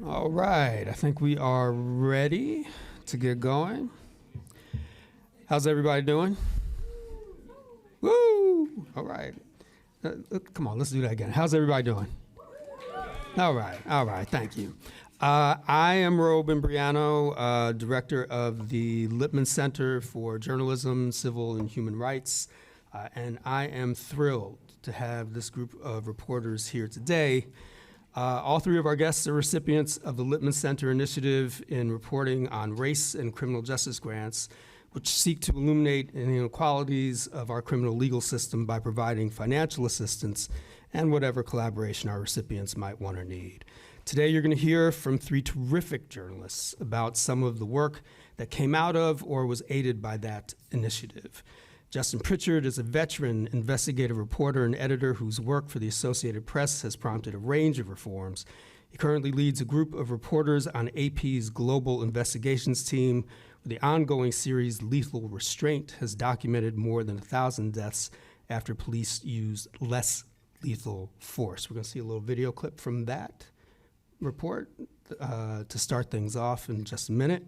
All right, I think we are ready to get going. How's everybody doing? Woo! All right. Come on, let's do that again. How's everybody doing? All right, thank you. I am Robin Briano, director of the Lipman Center for Journalism, Civil and Human Rights, and I am thrilled to have this group of reporters here today. All three of our guests are recipients of the Lipman Center Initiative in reporting on race and criminal justice grants, which seek to illuminate the inequalities of our criminal legal system by providing financial assistance and whatever collaboration our recipients might want or need. Today, you're going to hear from three terrific journalists about some of the work that came out of or was aided by that initiative. Justin Pritchard is a veteran investigative reporter and editor whose work for the Associated Press has prompted a range of reforms. He currently leads a group of reporters on AP's global investigations team, where the ongoing series Lethal Restraint has documented more than 1,000 deaths after police used less lethal force. We're going to see a little video clip from that report to start things off in just a minute.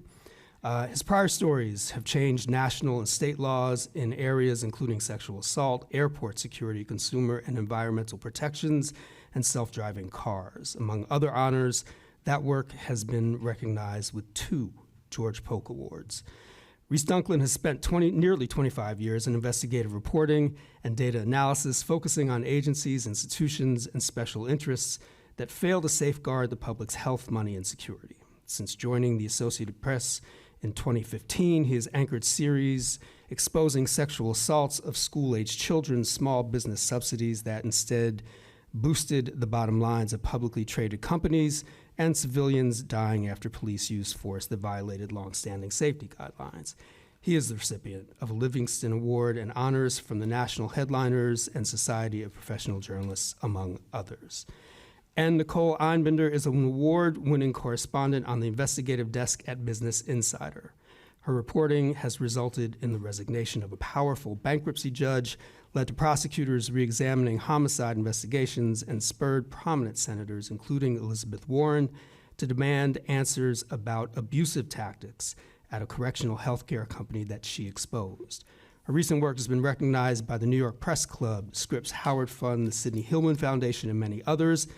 His prior stories have changed national and state laws in areas including sexual assault, airport security, consumer and environmental protections, and self-driving cars. Among other honors, that work has been recognized with 2 George Polk Awards. Reese Dunklin has spent nearly 25 years in investigative reporting and data analysis, focusing on agencies, institutions, and special interests that fail to safeguard the public's health, money, and security. Since joining the Associated Press in 2015, he has anchored series exposing sexual assaults of school-aged children, small business subsidies that instead boosted the bottom lines of publicly traded companies, and civilians dying after police used force that violated longstanding safety guidelines. He is the recipient of a Livingston Award and honors from the National Headliners and Society of Professional Journalists, among others. And Nicole Einbinder is an award-winning correspondent on the investigative desk at Business Insider. Her reporting has resulted in the resignation of a powerful bankruptcy judge, led to prosecutors re-examining homicide investigations, and spurred prominent senators, including Elizabeth Warren, to demand answers about abusive tactics at a correctional healthcare company that she exposed. Her recent work has been recognized by the New York Press Club, Scripps Howard Fund, the Sidney Hillman Foundation, and many others.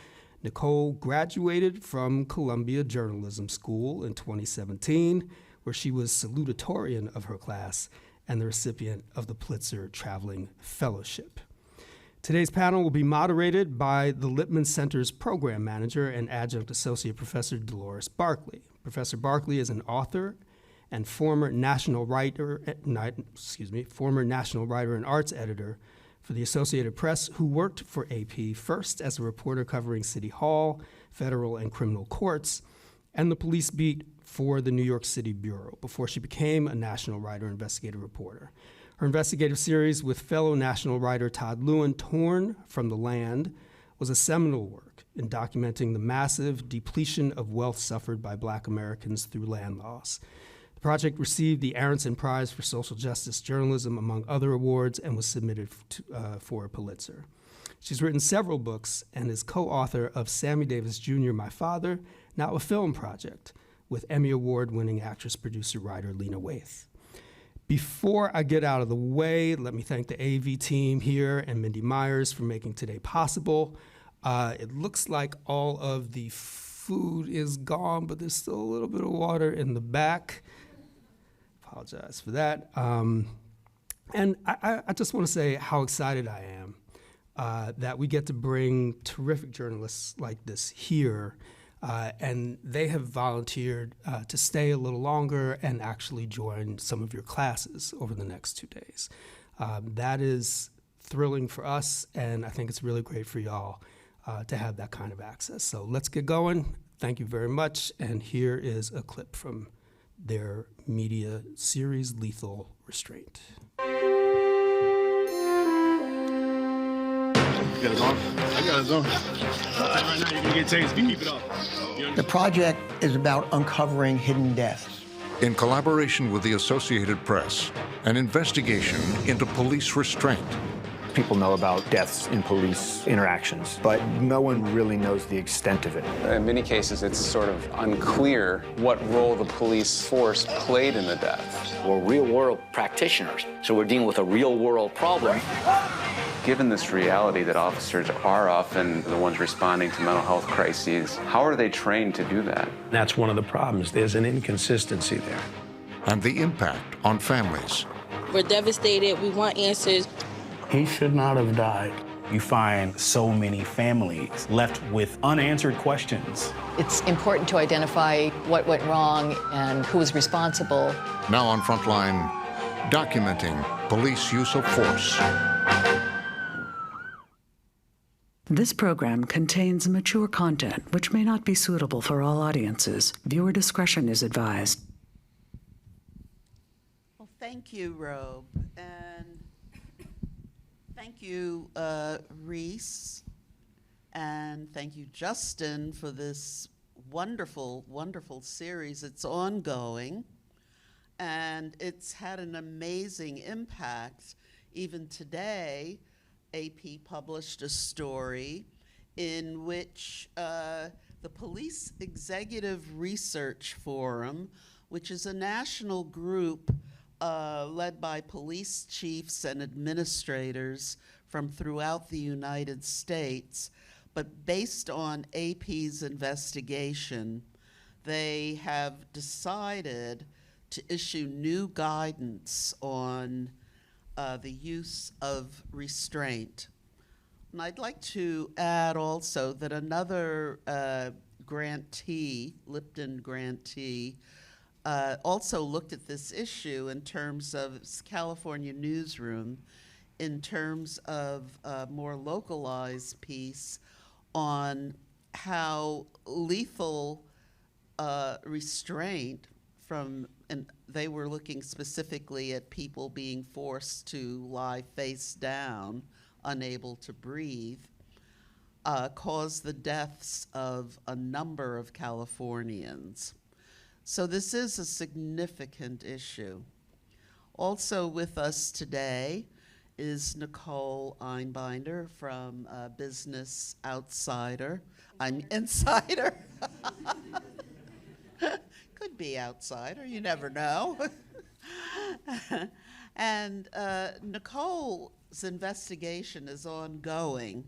Nicole graduated from Columbia Journalism School in 2017, where she was salutatorian of her class and the recipient of the Pulitzer Traveling Fellowship. Today's panel will be moderated by the Lipman Center's program manager and adjunct associate professor Dolores Barclay. Professor Barclay is an author and former national writer and arts editor for the Associated Press, who worked for AP first as a reporter covering City Hall, federal and criminal courts, and the police beat for the New York City Bureau before she became a national writer and investigative reporter. Her investigative series with fellow national writer Todd Lewin, Torn from the Land, was a seminal work in documenting the massive depletion of wealth suffered by Black Americans through land loss. The project received the Aronson Prize for Social Justice Journalism, among other awards, and was submitted for a Pulitzer. She's written several books and is co-author of Sammy Davis Jr., My Father, Now a Film Project, with Emmy Award-winning actress, producer, writer Lena Waithe. Before I get out of the way, let me thank the AV team here and Mindy Myers for making today possible. It looks like all of the food is gone, but there's still a little bit of water in the back. Apologize for that. And I just want to say how excited I am that we get to bring terrific journalists like this here, and they have volunteered to stay a little longer and actually join some of your classes over the next 2 days. That is thrilling for us, and I think it's really great for y'all to have that kind of access. So let's get going. Thank you very much, and here is a clip from their media series, Lethal Restraint. You got it on? I got it on. Right now you're gonna get tased if you keep it up. The project is about uncovering hidden deaths. In collaboration with the Associated Press, an investigation into police restraint. people know about deaths in police interactions, but no one really knows the extent of it. In many cases, it's sort of unclear what role the police force played in the death. We're real-world practitioners, so we're dealing with a real-world problem. Given this reality that officers are often the ones responding to mental health crises, how are they trained to do that? That's one of the problems. There's an inconsistency there. And the impact on families. We're devastated. We want answers. He should not have died. You find so many families left with unanswered questions. It's important to identify what went wrong and who was responsible. Now on Frontline, documenting police use of force. This program contains mature content which may not be suitable for all audiences. Viewer discretion is advised. Well, thank you, Robe, and thank you, Reese, and thank you, Justin, for this wonderful, wonderful series. It's ongoing, and it's had an amazing impact. Even today, AP published a story in which the Police Executive Research Forum, which is a national group led by police chiefs and administrators from throughout the United States, but based on AP's investigation, they have decided to issue new guidance on the use of restraint. And I'd like to add also that another grantee, Lipman grantee, also looked at this issue in terms of California Newsroom, in terms of a more localized piece on how lethal restraint from, and they were looking specifically at people being forced to lie face down, unable to breathe, caused the deaths of a number of Californians. So this is a significant issue. Also with us today is Nicole Einbinder from Business Outsider. I'm Insider. Could be outsider, you never know. And Nicole's investigation is ongoing.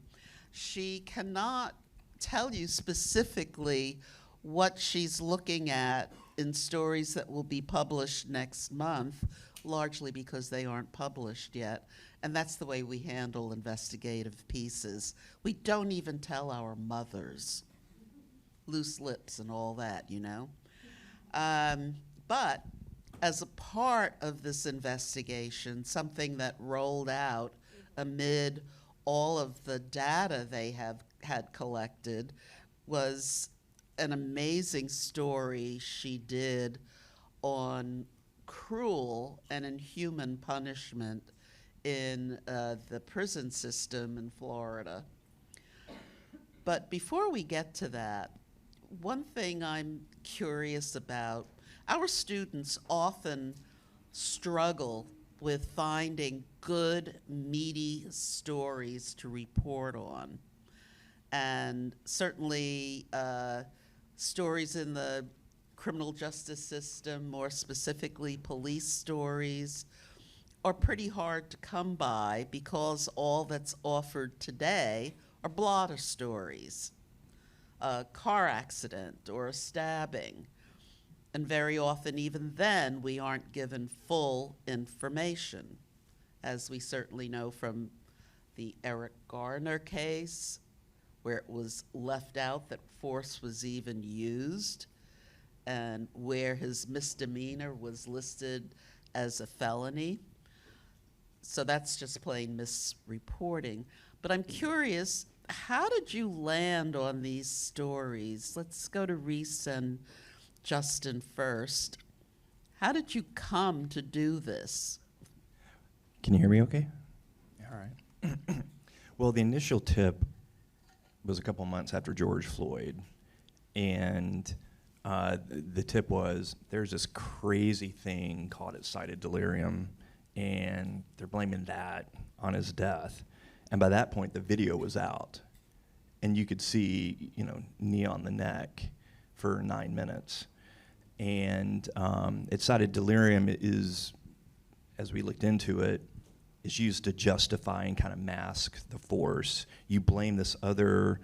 She cannot tell you specifically what she's looking at in stories that will be published next month, largely because they aren't published yet. And that's the way we handle investigative pieces. We don't even tell our mothers. Loose lips and all that, you know. But as a part of this investigation, something that rolled out amid all of the data they had collected was an amazing story she did on cruel and inhuman punishment in the prison system in Florida. But before we get to that, one thing I'm curious about, our students often struggle with finding good, meaty stories to report on. And certainly stories in the criminal justice system, more specifically police stories, are pretty hard to come by because all that's offered today are blotter stories. A car accident or a stabbing. And very often, even then, we aren't given full information, as we certainly know from the Eric Garner case, where it was left out that force was even used, and where his misdemeanor was listed as a felony. So that's just plain misreporting. But I'm curious, how did you land on these stories? Let's go to Reese and Justin first. How did you come to do this? Can you hear me okay? All right. Well, the initial tip was a couple months after George Floyd. And the tip was, there's this crazy thing called excited delirium, and they're blaming that on his death. And by that point, the video was out. And you could see, knee on the neck for 9 minutes. And it cited delirium is, as we looked into it, is used to justify and kind of mask the force. You blame this other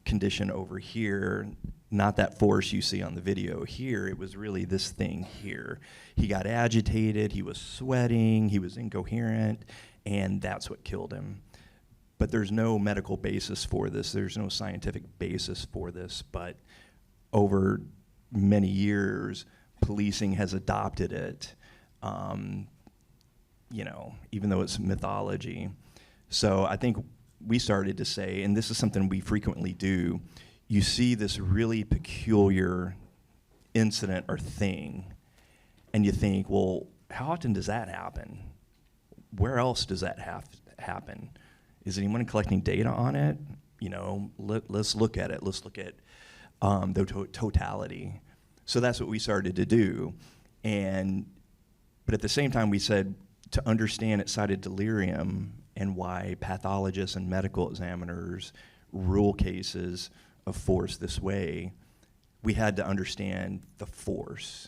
condition over here, not that force you see on the video here. It was really this thing here. He got agitated, he was sweating, he was incoherent, and that's what killed him. But there's no medical basis for this. There's no scientific basis for this. But over many years, policing has adopted it, even though it's mythology. So I think we started to say, and this is something we frequently do, you see this really peculiar incident or thing, and you think, well, how often does that happen? Where else does that happen? Is anyone collecting data on it? Let's look at it. Let's look at the totality. So that's what we started to do. But at the same time, we said to understand it cited delirium and why pathologists and medical examiners rule cases of force this way, we had to understand the force.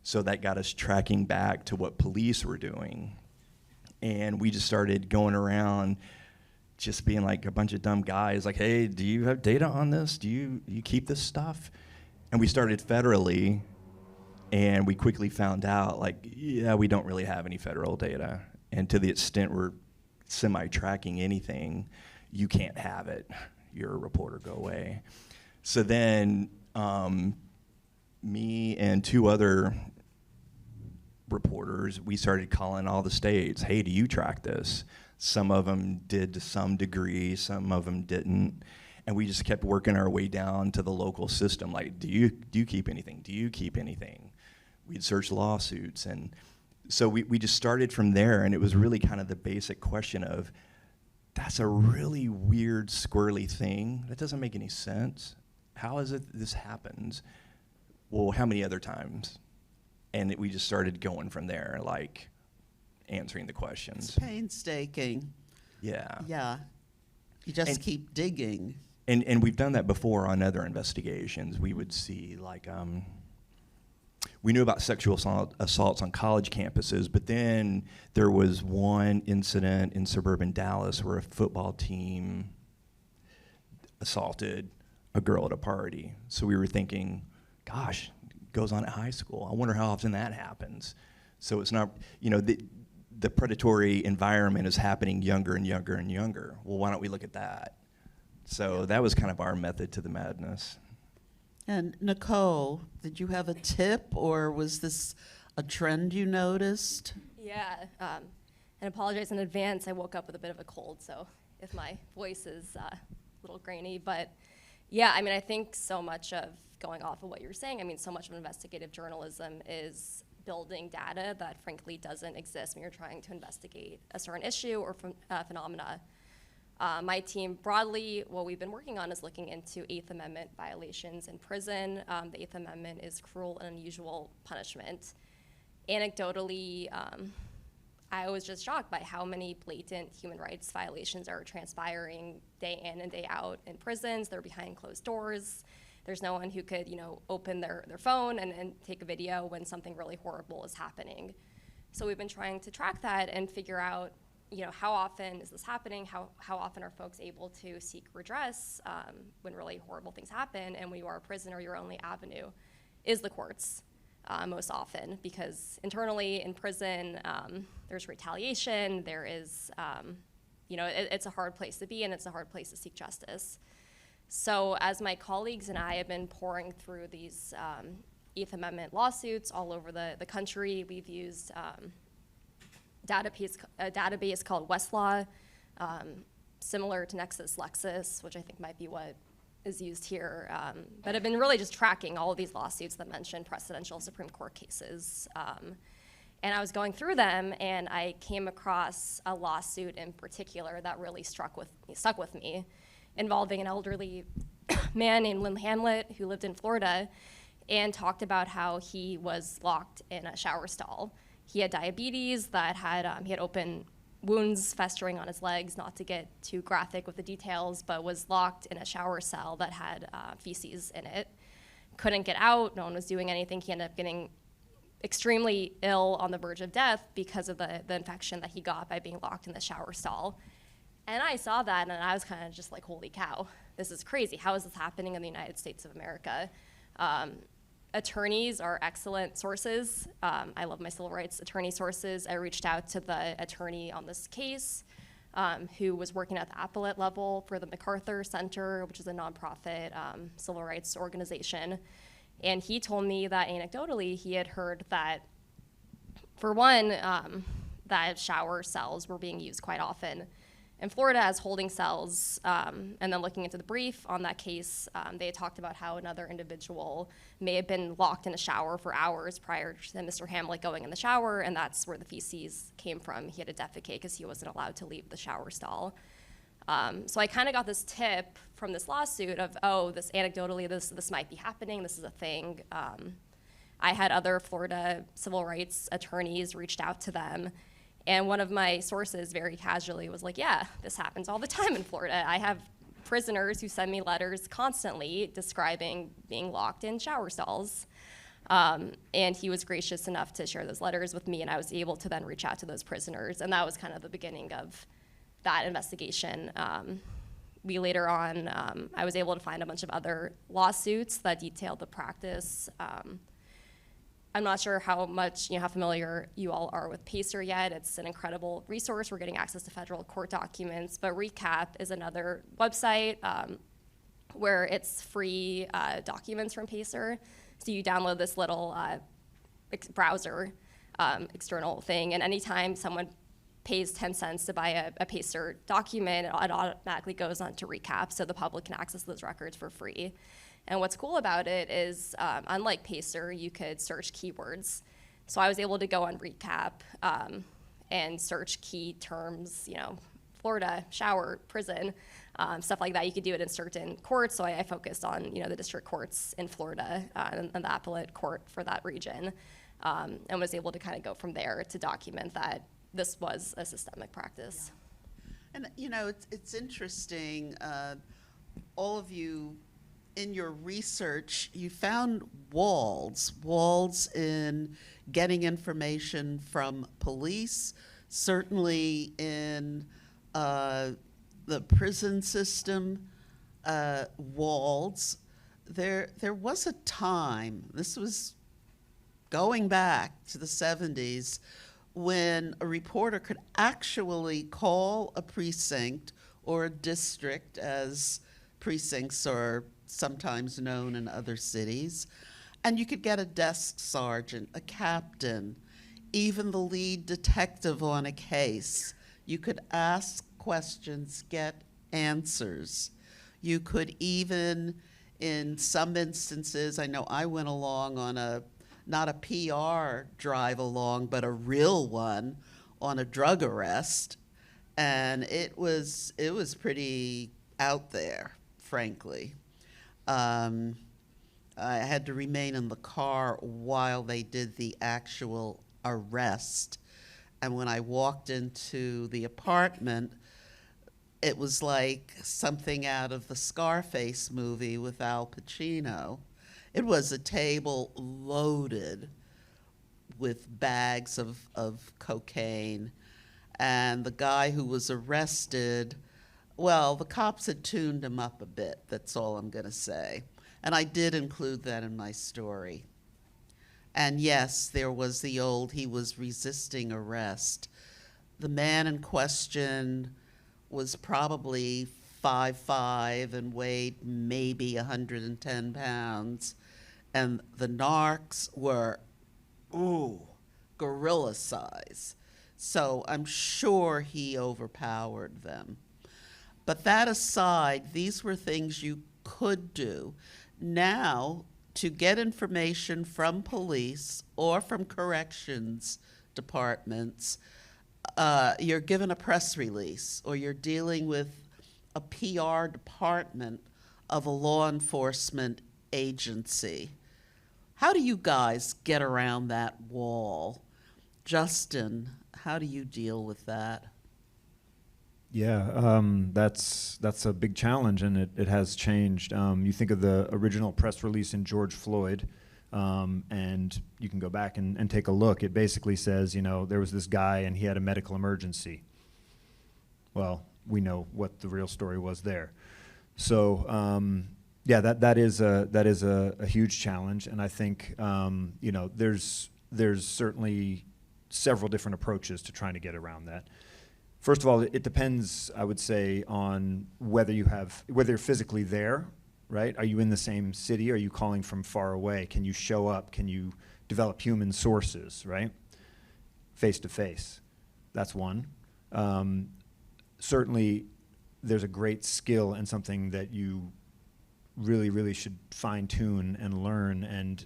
So that got us tracking back to what police were doing. And we just started going around just being like a bunch of dumb guys, like, hey, do you have data on this? Do you keep this stuff? And we started federally, and we quickly found out, like, yeah, we don't really have any federal data. And to the extent we're semi-tracking anything, you can't have it. You're a reporter, go away. So then me and two other reporters, we started calling all the states, hey, do you track this? Some of them did to some degree, some of them didn't. And we just kept working our way down to the local system, like, do you keep anything? Do you keep anything? We'd search lawsuits. And so we just started from there, and it was really kind of the basic question of, that's a really weird, squirrely thing. That doesn't make any sense. How is it this happens? Well, how many other times? And we just started going from there, like answering the questions. It's painstaking. Yeah. Yeah. You just keep digging. And we've done that before on other investigations. We would see, like, we knew about sexual assaults on college campuses, but then there was one incident in suburban Dallas where a football team assaulted a girl at a party. So we were thinking, gosh, it goes on at high school. I wonder how often that happens. So it's not, the predatory environment is happening younger and younger and younger. Well, why don't we look at that? So that was kind of our method to the madness. And Nicole, did you have a tip, or was this a trend you noticed? Yeah, and apologize in advance. I woke up with a bit of a cold, so if my voice is a little grainy. But yeah, I think so much of, going off of what you're saying, so much of investigative journalism is building data that frankly doesn't exist when you're trying to investigate a certain issue or phenomena. My team broadly, what we've been working on is looking into Eighth Amendment violations in prison. The Eighth Amendment is cruel and unusual punishment. Anecdotally, I was just shocked by how many blatant human rights violations are transpiring day in and day out in prisons. They're behind closed doors. There's no one who could, open their phone and take a video when something really horrible is happening. So we've been trying to track that and figure out, how often is this happening? How often are folks able to seek redress when really horrible things happen? And when you are a prisoner, your only avenue is the courts most often, because internally in prison, there's retaliation. There is, it's a hard place to be, and it's a hard place to seek justice. So as my colleagues and I have been pouring through these Eighth Amendment lawsuits all over the country, we've used a database called Westlaw, similar to NexusLexis, which I think might be what is used here, but I've been really just tracking all of these lawsuits that mention precedential Supreme Court cases. And I was going through them, and I came across a lawsuit in particular that really stuck with me, involving an elderly man named Lynn Hamlet who lived in Florida and talked about how he was locked in a shower stall. He had diabetes that had, he had open wounds festering on his legs, not to get too graphic with the details, but was locked in a shower cell that had feces in it. Couldn't get out, no one was doing anything. He ended up getting extremely ill on the verge of death because of the infection that he got by being locked in the shower stall. And I saw that and I was kind of just like, holy cow, this is crazy. How is this happening in the United States of America? Attorneys are excellent sources. I love my civil rights attorney sources. I reached out to the attorney on this case, who was working at the appellate level for the MacArthur Center, which is a nonprofit civil rights organization. And he told me that anecdotally, he had heard that, for one, that shower cells were being used quite often in Florida as holding cells. And then looking into the brief on that case, they had talked about how another individual may have been locked in a shower for hours prior to Mr. Hamlet going in the shower, and that's where the feces came from. He had to defecate because he wasn't allowed to leave the shower stall. So I kind of got this tip from this lawsuit of, oh, this anecdotally, this might be happening, this is a thing. I had other Florida civil rights attorneys reached out to them, and one of my sources very casually was like, yeah, this happens all the time in Florida. I have prisoners who send me letters constantly describing being locked in shower stalls. And he was gracious enough to share those letters with me, and I was able to then reach out to those prisoners, and that was kind of the beginning of that investigation. We later on, I was able to find a bunch of other lawsuits that detailed the practice. I'm not sure how much, how familiar you all are with PACER yet. It's an incredible resource. We're getting access to federal court documents, but Recap is another website where it's free documents from PACER. So you download this little browser external thing, and anytime someone pays 10 cents to buy a PACER document, it automatically goes on to Recap, so the public can access those records for free. And what's cool about it is, unlike PACER, you could search keywords. So I was able to go on Recap and search key terms, Florida, shower, prison, stuff like that. You could do it in certain courts, so I focused on, the district courts in Florida and the appellate court for that region, and was able to kind of go from there to document that this was a systemic practice. And it's interesting, all of you in your research, you found walls in getting information from police, certainly in the prison system, walls. There was a time, this was going back to the 70s, when a reporter could actually call a precinct or a district, as precincts are sometimes known in other cities, and you could get a desk sergeant, a captain, even the lead detective on a case. You could ask questions, get answers. You could even, in some instances, I know I went along on not a PR drive along, but a real one on a drug arrest, and it was pretty out there, frankly. I had to remain in the car while they did the actual arrest, and when I walked into the apartment, it was like something out of the Scarface movie with Al Pacino. It was a table loaded with bags of cocaine. And the guy who was arrested, well, the cops had tuned him up a bit. That's all I'm going to say. And I did include that in my story. And yes, there was the old, he was resisting arrest. The man in question was probably 5'5" and weighed maybe 110 pounds. And the narcs were, gorilla size. So I'm sure he overpowered them. But that aside, these were things you could do. Now, to get information from police or from corrections departments, you're given a press release, or you're dealing with a PR department of a law enforcement agency. How do you guys get around that wall? Justin, how do you deal with that? That's a big challenge, and it has changed. You think of the original press release in George Floyd, and you can go back and take a look. It basically says, there was this guy and he had a medical emergency. Well, we know what the real story was there. So that is a huge challenge, and I think there's certainly several different approaches to trying to get around that. First of all, it depends, I would say, on whether you're physically there, right? Are you in the same city? Are you calling from far away? Can you show up? Can you develop human sources, right? Face to face. That's one. Certainly, there's a great skill and something that you really, really should fine tune and learn, and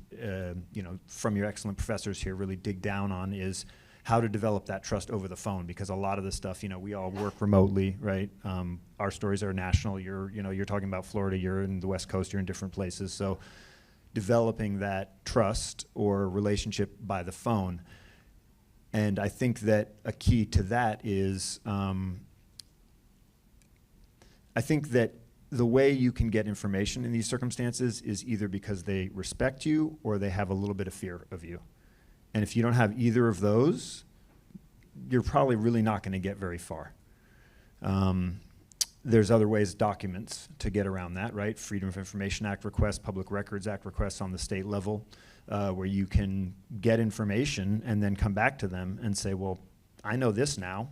from your excellent professors here, really dig down on is how to develop that trust over the phone, because a lot of the stuff, we all work remotely, right? Our stories are national. You're talking about Florida. You're in the West Coast. You're in different places. So, developing that trust or relationship by the phone, and I think that a key to that is, I think that the way you can get information in these circumstances is either because they respect you or they have a little bit of fear of you. And if you don't have either of those, you're probably really not going to get very far. There's other ways, documents, to get around that, right? Freedom of Information Act requests, Public Records Act requests on the state level, where you can get information and then come back to them and say, well, I know this now.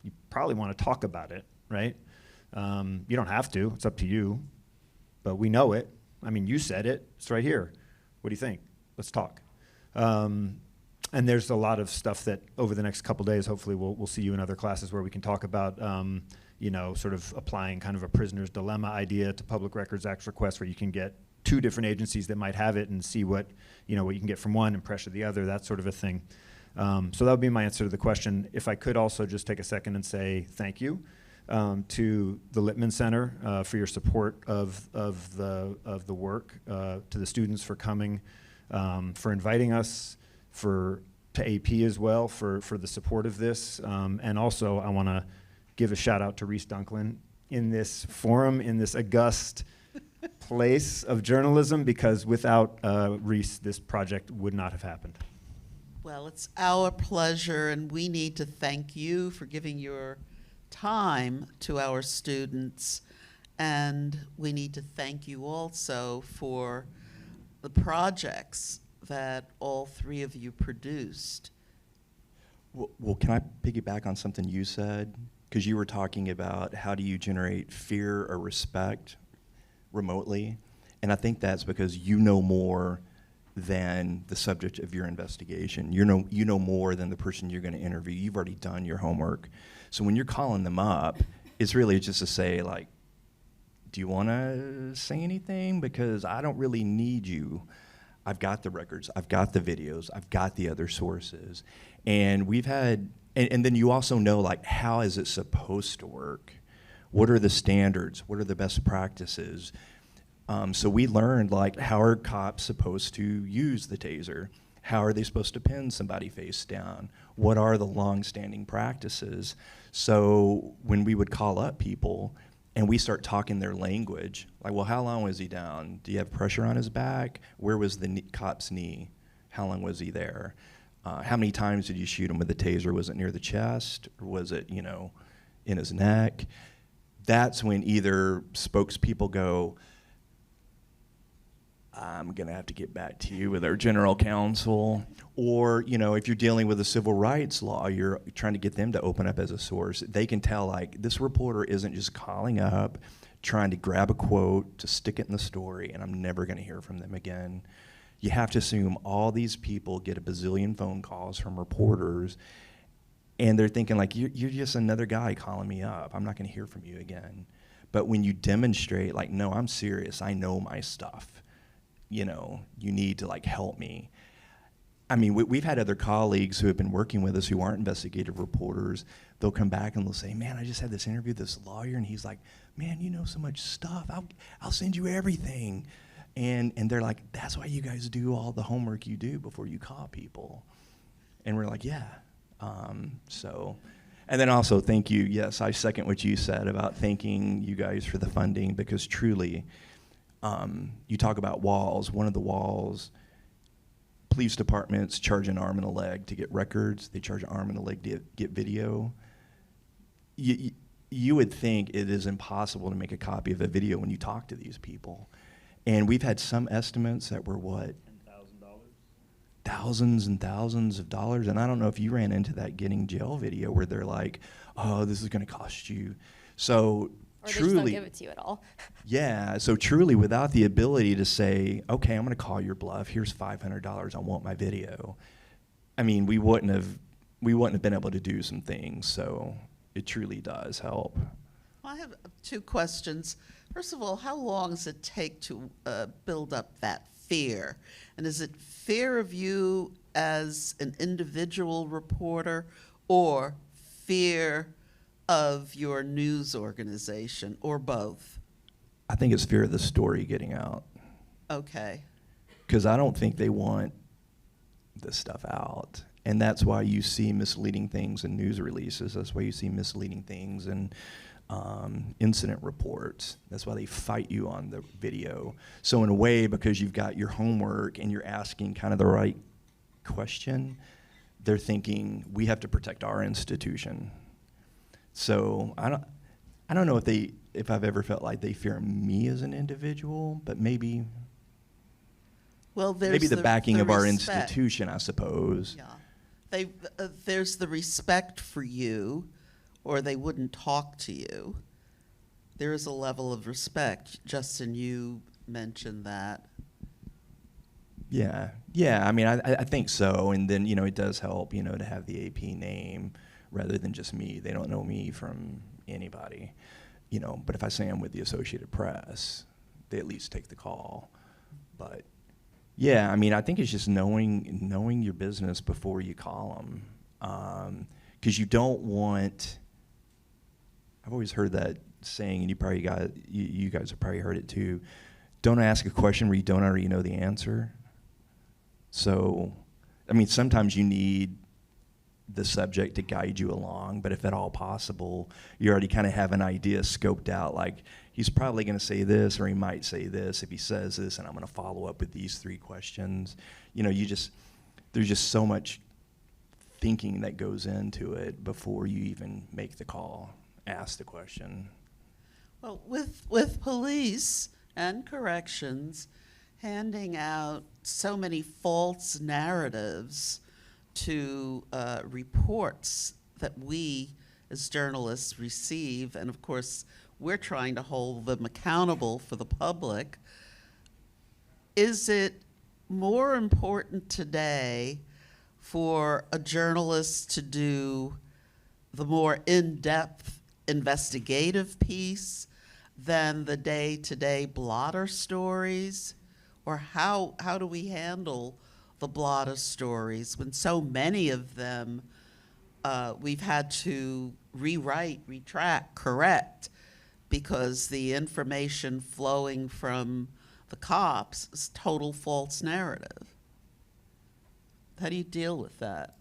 You probably want to talk about it, right? You don't have to. It's up to you. But we know it. I mean, you said it. It's right here. What do you think? Let's talk. And there's a lot of stuff that over the next couple days, hopefully we'll see you in other classes where we can talk about, sort of applying kind of a prisoner's dilemma idea to Public Records Act requests, where you can get two different agencies that might have it and see what you can get from one and pressure the other, that sort of a thing. So that would be my answer to the question. If I could also just take a second and say thank you to the Lipman Center for your support of the work, to the students for coming, for inviting us, to AP as well for the support of this, and also I want to give a shout out to Reese Dunklin in this forum, in this august place of journalism, because without Reese, this project would not have happened. Well, it's our pleasure, and we need to thank you for giving your time to our students, and we need to thank you also for the projects that all three of you produced. Well, can I piggyback on something you said? Because you were talking about how do you generate fear or respect remotely, and I think that's because you know more than the subject of your investigation. You know more than the person you're going to interview. You've already done your homework. So when you're calling them up, it's really just to say, like, do you want to say anything? Because I don't really need you. I've got the records, I've got the videos, I've got the other sources. And we've had, and then you also know, like, how is it supposed to work? What are the standards? What are the best practices? So we learned, like, how are cops supposed to use the taser? How are they supposed to pin somebody face down? What are the long-standing practices? So when we would call up people and we start talking their language, like, well, how long was he down? Do you have pressure on his back? Where was the cop's knee? How long was he there? How many times did you shoot him with the taser? Was it near the chest, or was it, in his neck? That's when either spokespeople go, I'm going to have to get back to you with our general counsel. Or, if you're dealing with a civil rights law, you're trying to get them to open up as a source. They can tell, like, this reporter isn't just calling up, trying to grab a quote to stick it in the story, and I'm never going to hear from them again. You have to assume all these people get a bazillion phone calls from reporters, and they're thinking, like, you're just another guy calling me up. I'm not going to hear from you again. But when you demonstrate, like, no, I'm serious. I know my stuff. You need to, like, help me. I mean, we've had other colleagues who have been working with us who aren't investigative reporters. They'll come back and they'll say, man, I just had this interview with this lawyer, and he's like, man, you know so much stuff. I'll send you everything. And they're like, that's why you guys do all the homework you do before you call people. And we're like, yeah. So And then also, thank you. Yes, I second what you said about thanking you guys for the funding, because truly, you talk about walls. One of the walls, police departments charge an arm and a leg to get records. They charge an arm and a leg to get video. You would think it is impossible to make a copy of a video when you talk to these people. And we've had some estimates that were what? Thousands and thousands of dollars. And I don't know if you ran into that getting jail video where they're like, oh, this is going to cost you. So or truly, they just don't give it to you at all. Yeah, so truly without the ability to say, okay, I'm going to call your bluff, here's $500, I want my video. I mean, we wouldn't have been able to do some things, so it truly does help. Well, I have two questions. First of all, how long does it take to build up that fear? And is it fear of you as an individual reporter, or fear of your news organization, or both? I think it's fear of the story getting out. Okay. Because I don't think they want this stuff out. And that's why you see misleading things in news releases. That's why you see misleading things in incident reports. That's why they fight you on the video. So in a way, because you've got your homework and you're asking kind of the right question, they're thinking, we have to protect our institution. So I don't know if I've ever felt like they fear me as an individual, but maybe maybe the backing of our institution, I suppose. Yeah, there's the respect for you, or they wouldn't talk to you. There is a level of respect. Justin, you mentioned that. Yeah. I mean, I think so. And then, it does help, to have the AP name rather than just me. They don't know me from anybody, But if I say I'm with the Associated Press, they at least take the call. But yeah, I mean, I think it's just knowing your business before you call them, because you don't want. I've always heard that saying, and you guys have probably heard it too. Don't ask a question where you don't already know the answer. So, I mean, sometimes you need the subject to guide you along, but if at all possible, you already kind of have an idea scoped out, like he's probably going to say this, or he might say this if he says this, and I'm going to follow up with these 3 questions. There's just so much thinking that goes into it before you even make the call, ask the question. Well, with police and corrections handing out so many false narratives to reports that we as journalists receive, and of course we're trying to hold them accountable for the public, is it more important today for a journalist to do the more in-depth investigative piece than the day-to-day blotter stories? Or how do we handle the blotter stories when so many of them we've had to rewrite, retract, correct, because the information flowing from the cops is total false narrative? How do you deal with that?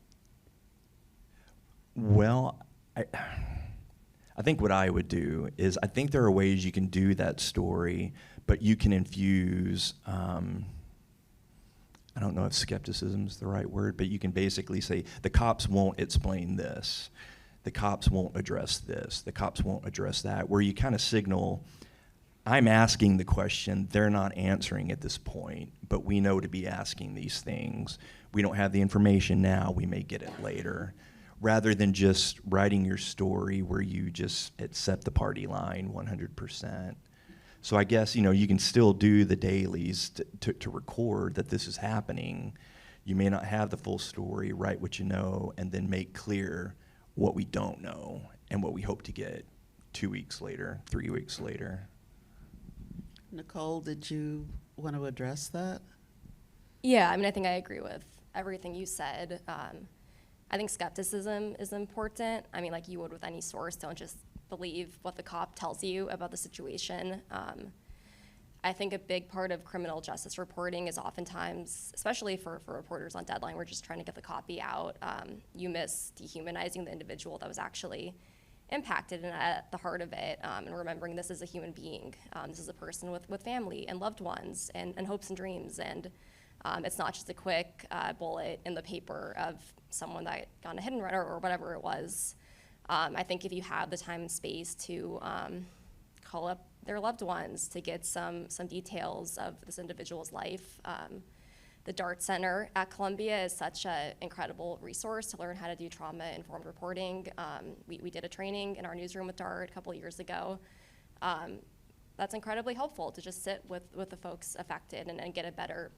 Well, I think what I would do is, I think there are ways you can do that story, but you can infuse, I don't know if skepticism is the right word, but you can basically say, the cops won't explain this, the cops won't address this, the cops won't address that, where you kind of signal, I'm asking the question, they're not answering at this point, but we know to be asking these things. We don't have the information now, we may get it later. Rather than just writing your story where you just accept the party line 100%. So I guess, you can still do the dailies to record that this is happening. You may not have the full story, write what you know, and then make clear what we don't know and what we hope to get 2 weeks later, 3 weeks later. Nicole, did you want to address that? Yeah, I mean, I think I agree with everything you said. I think skepticism is important. I mean, like you would with any source, don't just believe what the cop tells you about the situation. I think a big part of criminal justice reporting is oftentimes, especially for reporters on deadline, we're just trying to get the copy out. You miss dehumanizing the individual that was actually impacted and at the heart of it, and remembering this is a human being. This is a person with family and loved ones and hopes and dreams. And it's not just a quick bullet in the paper of someone that got in a hit and run or whatever it was. I think if you have the time and space to call up their loved ones to get some details of this individual's life. The DART Center at Columbia is such an incredible resource to learn how to do trauma-informed reporting. We did a training in our newsroom with DART a couple of years ago. That's incredibly helpful to just sit with the folks affected and get a better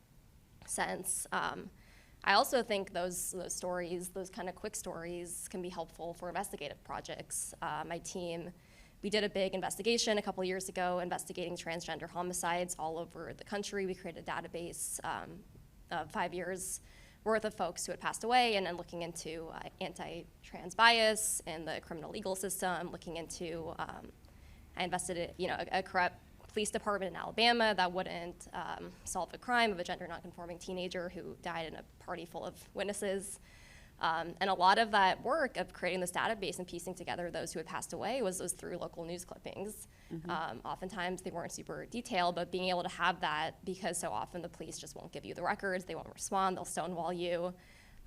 sense. I also think those stories, those kind of quick stories, can be helpful for investigative projects. My team, we did a big investigation a couple of years ago investigating transgender homicides all over the country. We created a database of 5 years worth of folks who had passed away and looking into anti-trans bias in the criminal legal system, looking into, I invested a corrupt police department in Alabama that wouldn't solve the crime of a gender nonconforming teenager who died in a party full of witnesses. And a lot of that work of creating this database and piecing together those who had passed away was through local news clippings. Oftentimes they weren't super detailed, but being able to have that, because so often the police just won't give you the records, they won't respond, they'll stonewall you.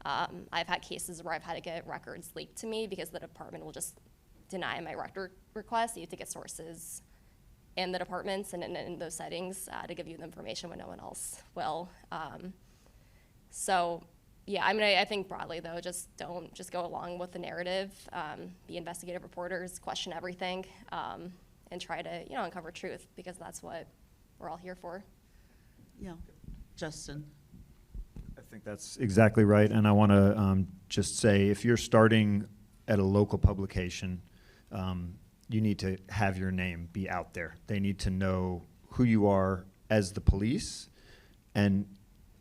I've had cases where I've had to get records leaked to me because the department will just deny my record request. You have to get sources in the departments and in those settings to give you the information when no one else will. So. Yeah, I mean, I think broadly, though, don't go along with the narrative. Be investigative reporters, question everything, and try to, uncover truth, because that's what we're all here for. Yeah. Justin? I think that's exactly right, and I want to just say, if you're starting at a local publication, you need to have your name be out there. They need to know who you are as the police and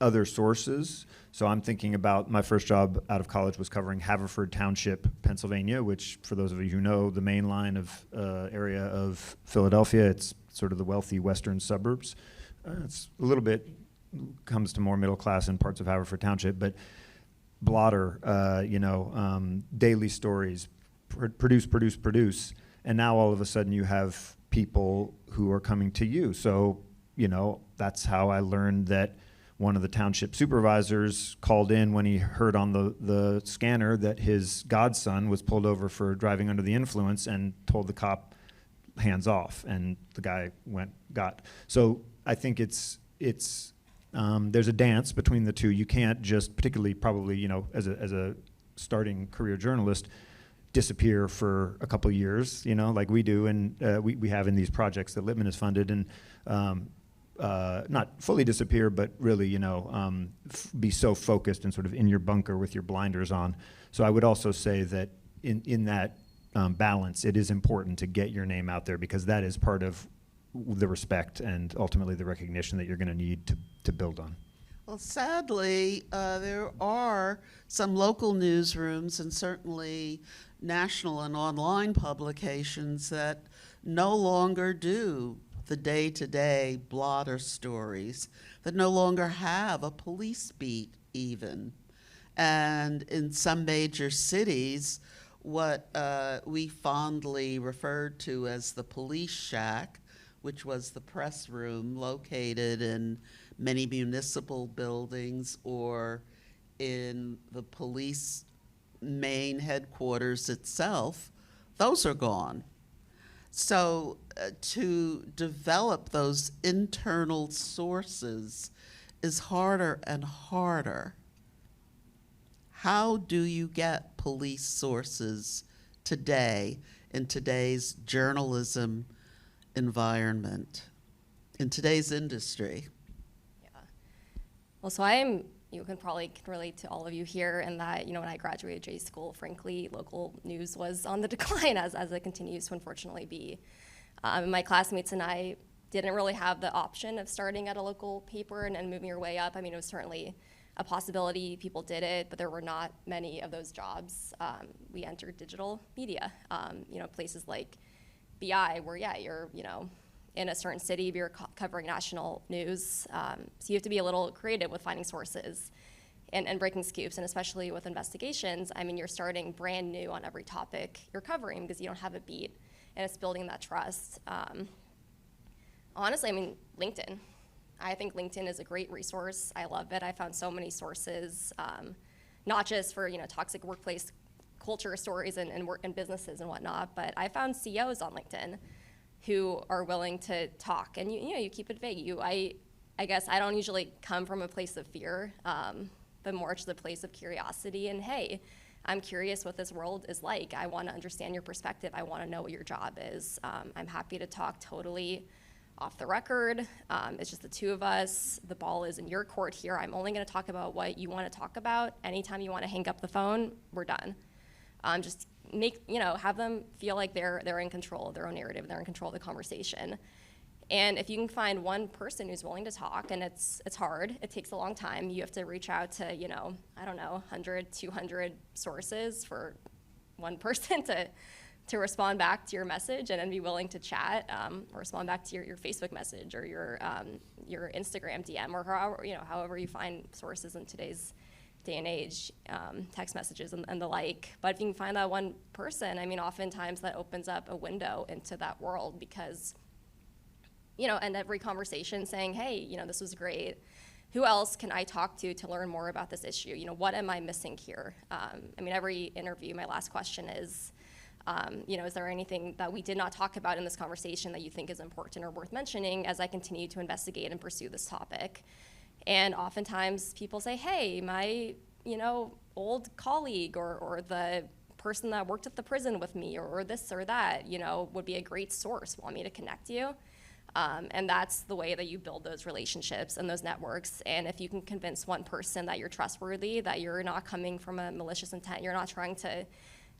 other sources. So I'm thinking about my first job out of college was covering Haverford Township, Pennsylvania, which, for those of you who know, the main line of area of Philadelphia. It's sort of the wealthy western suburbs. It's a little bit, comes to more middle class in parts of Haverford Township, but blotter, daily stories, produce. And now all of a sudden you have people who are coming to you. So, that's how I learned that one of the township supervisors called in when he heard on the scanner that his godson was pulled over for driving under the influence and told the cop, hands off, and the guy got. So I think there's a dance between the two. You can't just, particularly probably, as a starting career journalist, disappear for a couple of years, like we do, and we have in these projects that Lipman has funded, and not fully disappear, but really, be so focused and sort of in your bunker with your blinders on. So I would also say that in that balance, it is important to get your name out there, because that is part of the respect and ultimately the recognition that you're going to need to build on. Well, sadly, there are some local newsrooms and certainly national and online publications that no longer do the day-to-day blotter stories, that no longer have a police beat even. And in some major cities, what we fondly referred to as the police shack, which was the press room located in many municipal buildings or in the police main headquarters itself, those are gone. So to develop those internal sources is harder and harder. How do you get police sources today in today's journalism environment, in today's industry? Yeah. Well, so you can probably relate to all of you here in that, when I graduated J school, frankly, local news was on the decline, as it continues to unfortunately be. My classmates and I didn't really have the option of starting at a local paper and moving your way up. I mean, it was certainly a possibility, people did it, but there were not many of those jobs. We entered digital media, places like BI, where, you're, in a certain city if you're covering national news. So you have to be a little creative with finding sources and breaking scoops, and especially with investigations, I mean, you're starting brand new on every topic you're covering because you don't have a beat, and it's building that trust. Honestly, I mean, LinkedIn. I think LinkedIn is a great resource. I love it. I found so many sources, not just for, toxic workplace culture stories and work and businesses and whatnot, but I found CEOs on LinkedIn who are willing to talk, and you keep it vague. I guess I don't usually come from a place of fear, but more to the place of curiosity. And hey, I'm curious what this world is like. I want to understand your perspective. I want to know what your job is. I'm happy to talk totally off the record. It's just the two of us. The ball is in your court here. I'm only going to talk about what you want to talk about. Anytime you want to hang up the phone, we're done. Just have them feel like they're in control of their own narrative. They're in control of the conversation. And if you can find one person who's willing to talk, and it's hard, it takes a long time. You have to reach out to, 100, 200 sources for one person to respond back to your message and then be willing to chat, or respond back to your Facebook message or your Instagram DM, or however you find sources in today's day and age, text messages and the like. But if you can find that one person, I mean, oftentimes that opens up a window into that world because, and every conversation saying, hey, this was great. Who else can I talk to learn more about this issue? What am I missing here? I mean, every interview, my last question is, is there anything that we did not talk about in this conversation that you think is important or worth mentioning as I continue to investigate and pursue this topic? And oftentimes people say, hey, my, old colleague or the person that worked at the prison with me or this or that, would be a great source. Want me to connect you? And that's the way that you build those relationships and those networks. And if you can convince one person that you're trustworthy, that you're not coming from a malicious intent, you're not trying to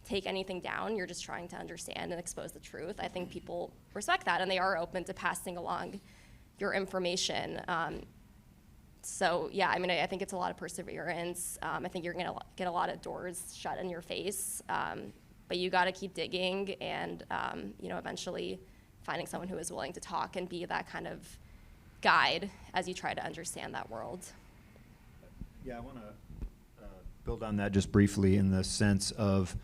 take anything down, you're just trying to understand and expose the truth, I think people respect that and they are open to passing along your information. So yeah, I mean, I think it's a lot of perseverance. I think you're gonna get a lot of doors shut in your face, but you gotta keep digging and, eventually finding someone who is willing to talk and be that kind of guide as you try to understand that world. Yeah, I want to build on that just briefly in the sense of,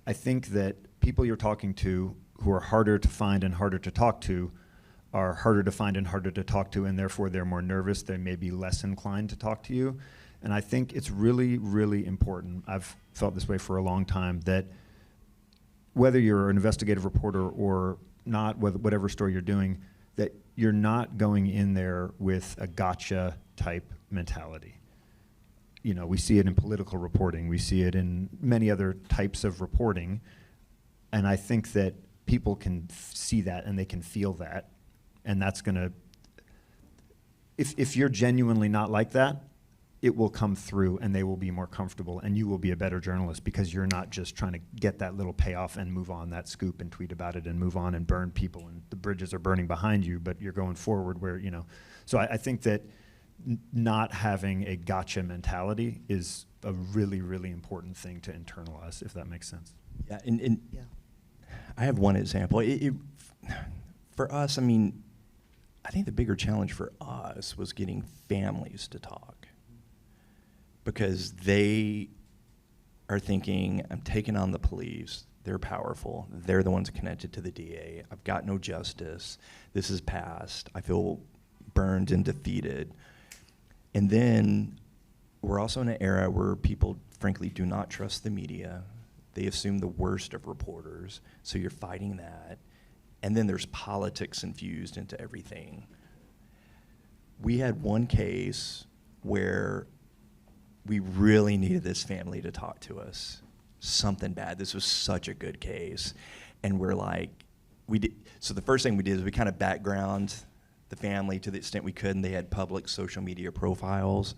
I think that people you're talking to who are harder to find and harder to talk to are harder to find and harder to talk to, and therefore they're more nervous, they may be less inclined to talk to you. And I think it's really, really important, I've felt this way for a long time, that whether you're an investigative reporter or not, whatever story you're doing, that you're not going in there with a gotcha type mentality. We see it in political reporting, we see it in many other types of reporting, and I think that people can see that and they can feel that, and that's gonna, if you're genuinely not like that, it will come through and they will be more comfortable and you will be a better journalist because you're not just trying to get that little payoff and move on that scoop and tweet about it and move on and burn people and the bridges are burning behind you, but you're going forward where, So I think that not having a gotcha mentality is a really, really important thing to internalize, if that makes sense. Yeah, and I have one example. For us, I mean, I think the bigger challenge for us was getting families to talk. Because they are thinking, I'm taking on the police, they're powerful, they're the ones connected to the DA, I've got no justice, this is past, I feel burned and defeated. And then we're also in an era where people frankly do not trust the media, they assume the worst of reporters, so you're fighting that. And then there's politics infused into everything. We had one case where we really needed this family to talk to us. Something bad. This was such a good case. And we're like, so the first thing we did is we kind of background the family to the extent we could, and they had public social media profiles.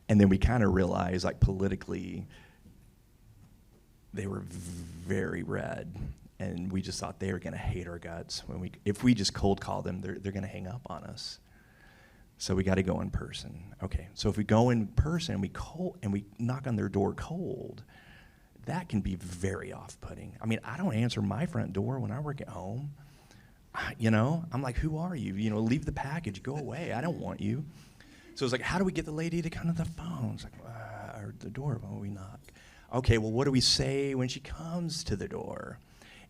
And then we kind of realized, like, politically, they were very red. And we just thought they were gonna hate our guts. If we just cold call them, they're gonna hang up on us. So we got to go in person. Okay, so if we go in person and we knock on their door cold, that can be very off-putting. I mean, I don't answer my front door when I work at home. You know, I'm like, who are you? You know, leave the package, go away. I don't want you. So it's like, how do we get the lady to come to the phone? It's like, or the door, when we knock. Okay, well, what do we say when she comes to the door?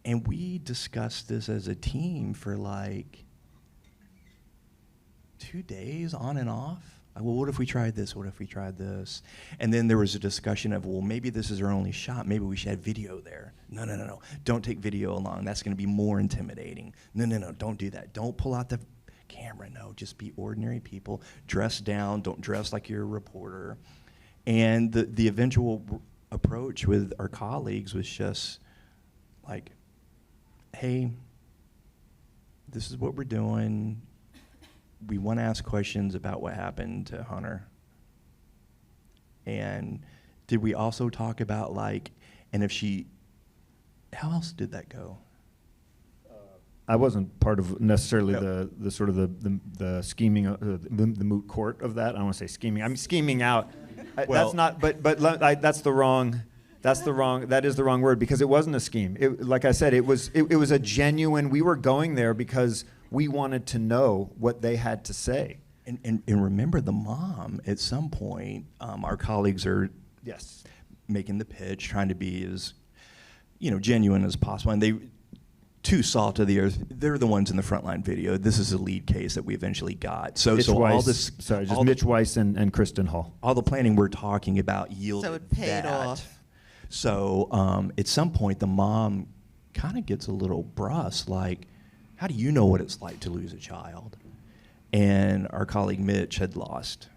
And we discussed this as a team for like 2 days on and off. Well, what if we tried this? What if we tried this? And then there was a discussion of, well, maybe this is our only shot. Maybe we should have video there. No. Don't take video along. That's going to be more intimidating. No. Don't do that. Don't pull out the camera. No, just be ordinary people. Dress down. Don't dress like you're a reporter. And the eventual approach with our colleagues was just like, hey, this is what we're doing. We want to ask questions about what happened to Hunter. And did we also talk about like, and if she, how else did that go? I wasn't part of necessarily the sort of the scheming, the moot court of that. I don't want to say scheming. I mean scheming out. That's not. But that's the wrong. That is the wrong word, because it wasn't a scheme. Like I said, it was a genuine. We were going there because we wanted to know what they had to say. And remember, the mom at some point, our colleagues are making the pitch, trying to be as genuine as possible, and they. Too salt of the earth. They're the ones in the frontline video. This is a lead case that we eventually got. So all this, Mitch Weiss and Kristen Hall. All the planning we're talking about yielded so it paid off. So at some point, the mom kind of gets a little brusque, like, "How do you know what it's like to lose a child?" And our colleague Mitch had lost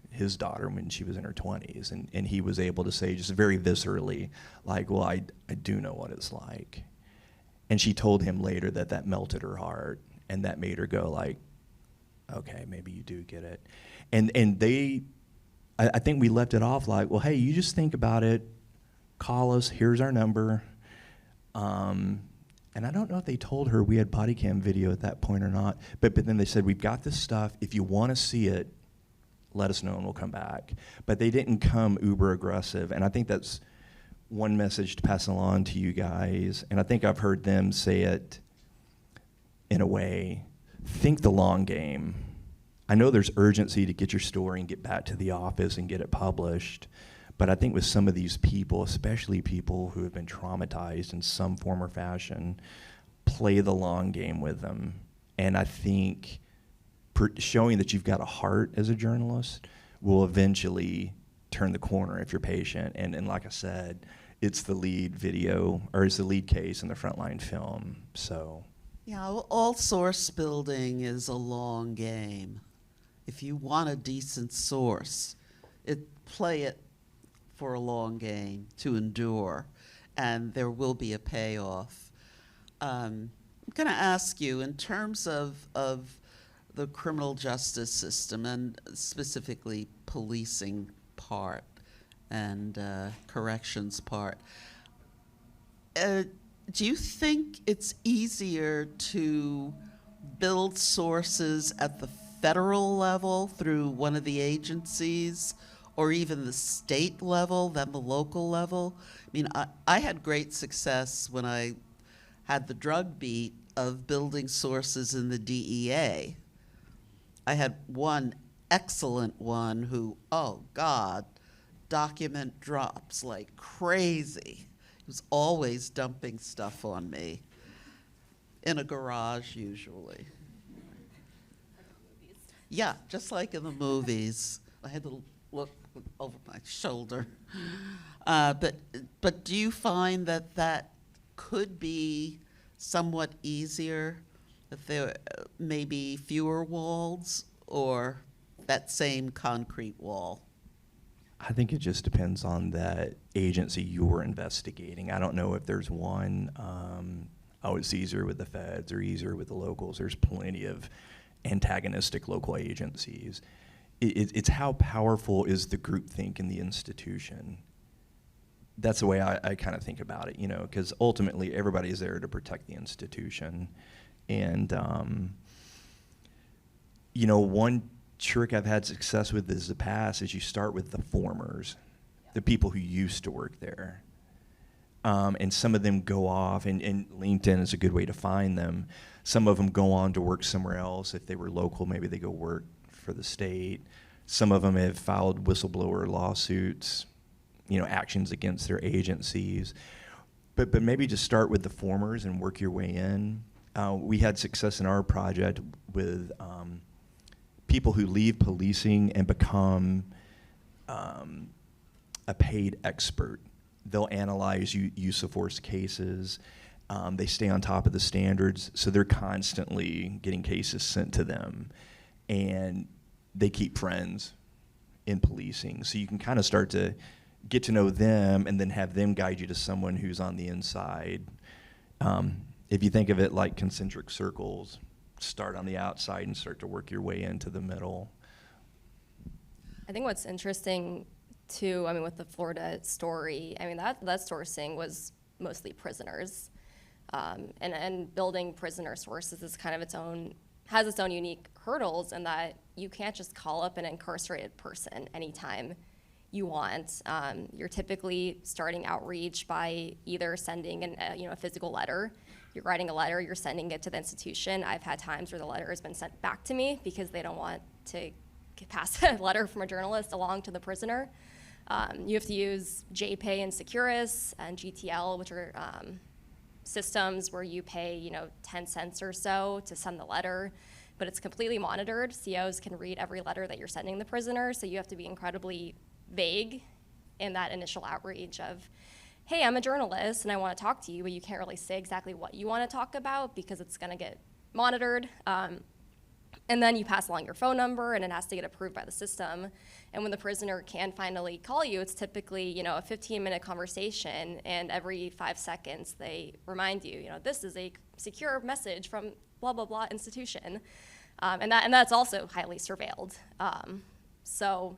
his daughter when she was in her 20s, and he was able to say just very viscerally, like, "Well, I do know what it's like." And she told him later that melted her heart, and that made her go like, okay, maybe you do get it. And I think we left it off like, well, hey, you just think about it, call us, here's our number. And I don't know if they told her we had body cam video at that point or not, but then they said, we've got this stuff, if you want to see it, let us know and we'll come back. But they didn't come uber aggressive, and I think that's one message to pass along to you guys, and I think I've heard them say it in a way, think the long game. I know there's urgency to get your story and get back to the office and get it published, but I think with some of these people, especially people who have been traumatized in some form or fashion, play the long game with them. And I think showing that you've got a heart as a journalist will eventually turn the corner if you're patient. And like I said, it's the lead video, or it's the lead case in the Frontline film, so. Yeah, all source building is a long game. If you want a decent source, play it for a long game to endure, and there will be a payoff. I'm gonna ask you, in terms of the criminal justice system, and specifically policing part and corrections part, do you think it's easier to build sources at the federal level through one of the agencies, or even the state level than the local level? I mean, I had great success when I had the drug beat of building sources in the DEA. I had one excellent one who, oh God, document drops like crazy. He was always dumping stuff on me, in a garage usually. Yeah, just like in the movies. I had to look over my shoulder. But do you find that could be somewhat easier, that there may be fewer walls, or that same concrete wall? I think it just depends on that agency you're investigating. I don't know if there's one, it's easier with the feds or easier with the locals. There's plenty of antagonistic local agencies. It's how powerful is the groupthink in the institution. That's the way I kind of think about it, because ultimately everybody is there to protect the institution. And, one trick I've had success with is the past is you start with the formers, the people who used to work there. and some of them go off, and LinkedIn is a good way to find them. Some of them go on to work somewhere else. If they were local, maybe they go work for the state. Some of them have filed whistleblower lawsuits, actions against their agencies. But maybe just start with the formers and work your way in. We had success in our project with people who leave policing and become a paid expert. They'll analyze use of force cases. They stay on top of the standards, so they're constantly getting cases sent to them. And they keep friends in policing. So you can kind of start to get to know them and then have them guide you to someone who's on the inside. If you think of it like concentric circles, start on the outside and start to work your way into the middle. I think what's interesting too, with the Florida story, that sourcing was mostly prisoners. And building prisoner sources is kind of has its own unique hurdles in that you can't just call up an incarcerated person anytime you want. You're typically starting outreach by either sending a physical letter. You're writing a letter, you're sending it to the institution. I've had times where the letter has been sent back to me because they don't want to pass a letter from a journalist along to the prisoner. You have to use JPay and Securus and GTL, which are systems where you pay 10 cents or so to send the letter, but it's completely monitored. COs can read every letter that you're sending the prisoner, so you have to be incredibly vague in that initial outreach of, hey, I'm a journalist and I want to talk to you, but you can't really say exactly what you want to talk about because it's going to get monitored. And then you pass along your phone number and it has to get approved by the system. And when the prisoner can finally call you, it's typically, a 15-minute conversation, and every 5 seconds they remind you, this is a secure message from blah, blah, blah institution. And that's also highly surveilled. So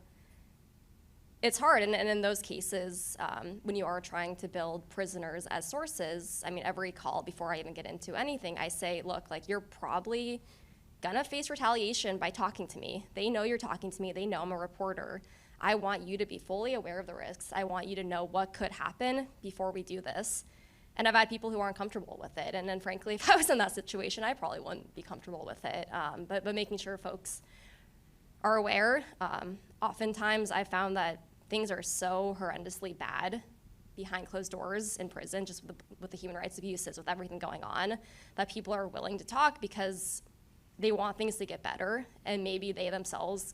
it's hard, and in those cases, when you are trying to build prisoners as sources, every call before I even get into anything, I say, look, you're probably gonna face retaliation by talking to me. They know you're talking to me. They know I'm a reporter. I want you to be fully aware of the risks. I want you to know what could happen before we do this. And I've had people who aren't comfortable with it. And then frankly, if I was in that situation, I probably wouldn't be comfortable with it. But making sure folks are aware. Oftentimes I found that things are so horrendously bad behind closed doors in prison, just with the human rights abuses, with everything going on, that people are willing to talk because they want things to get better, and maybe they themselves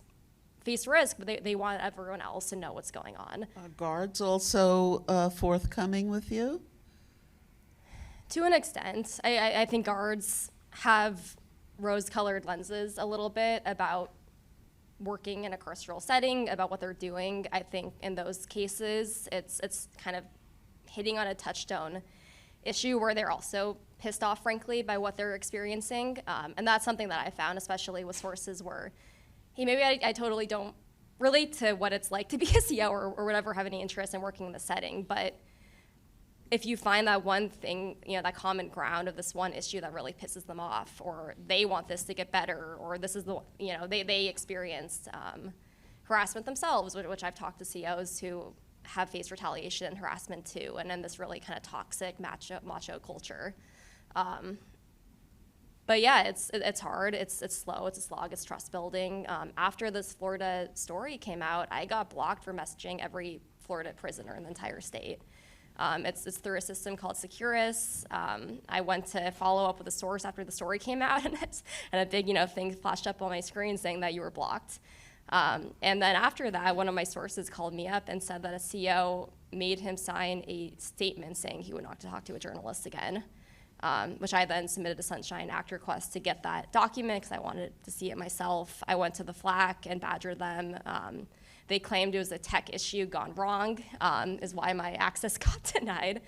face risk, but they want everyone else to know what's going on. Are guards also forthcoming with you? To an extent. I think guards have rose-colored lenses a little bit about working in a carceral setting, about what they're doing. I think in those cases, it's kind of hitting on a touchstone issue where they're also pissed off, frankly, by what they're experiencing. And that's something that I found, especially with sources where, hey, maybe I totally don't relate to what it's like to be a CO or whatever, have any interest in working in the setting. But if you find that one thing, that common ground of this one issue that really pisses them off, or they want this to get better, or this is they experienced harassment themselves, which I've talked to COs who have faced retaliation and harassment too, and in this really kind of toxic macho culture. But yeah, it's hard, it's slow, it's a slog, it's trust building. After this Florida story came out, I got blocked for messaging every Florida prisoner in the entire state. It's through a system called Securus. I went to follow up with a source after the story came out, and a big thing flashed up on my screen saying that you were blocked. And then after that, one of my sources called me up and said that a CO made him sign a statement saying he would not talk to a journalist again, which I then submitted a Sunshine Act request to get that document because I wanted to see it myself. I went to the FLAC and badgered them. They claimed it was a tech issue gone wrong, is why my access got denied.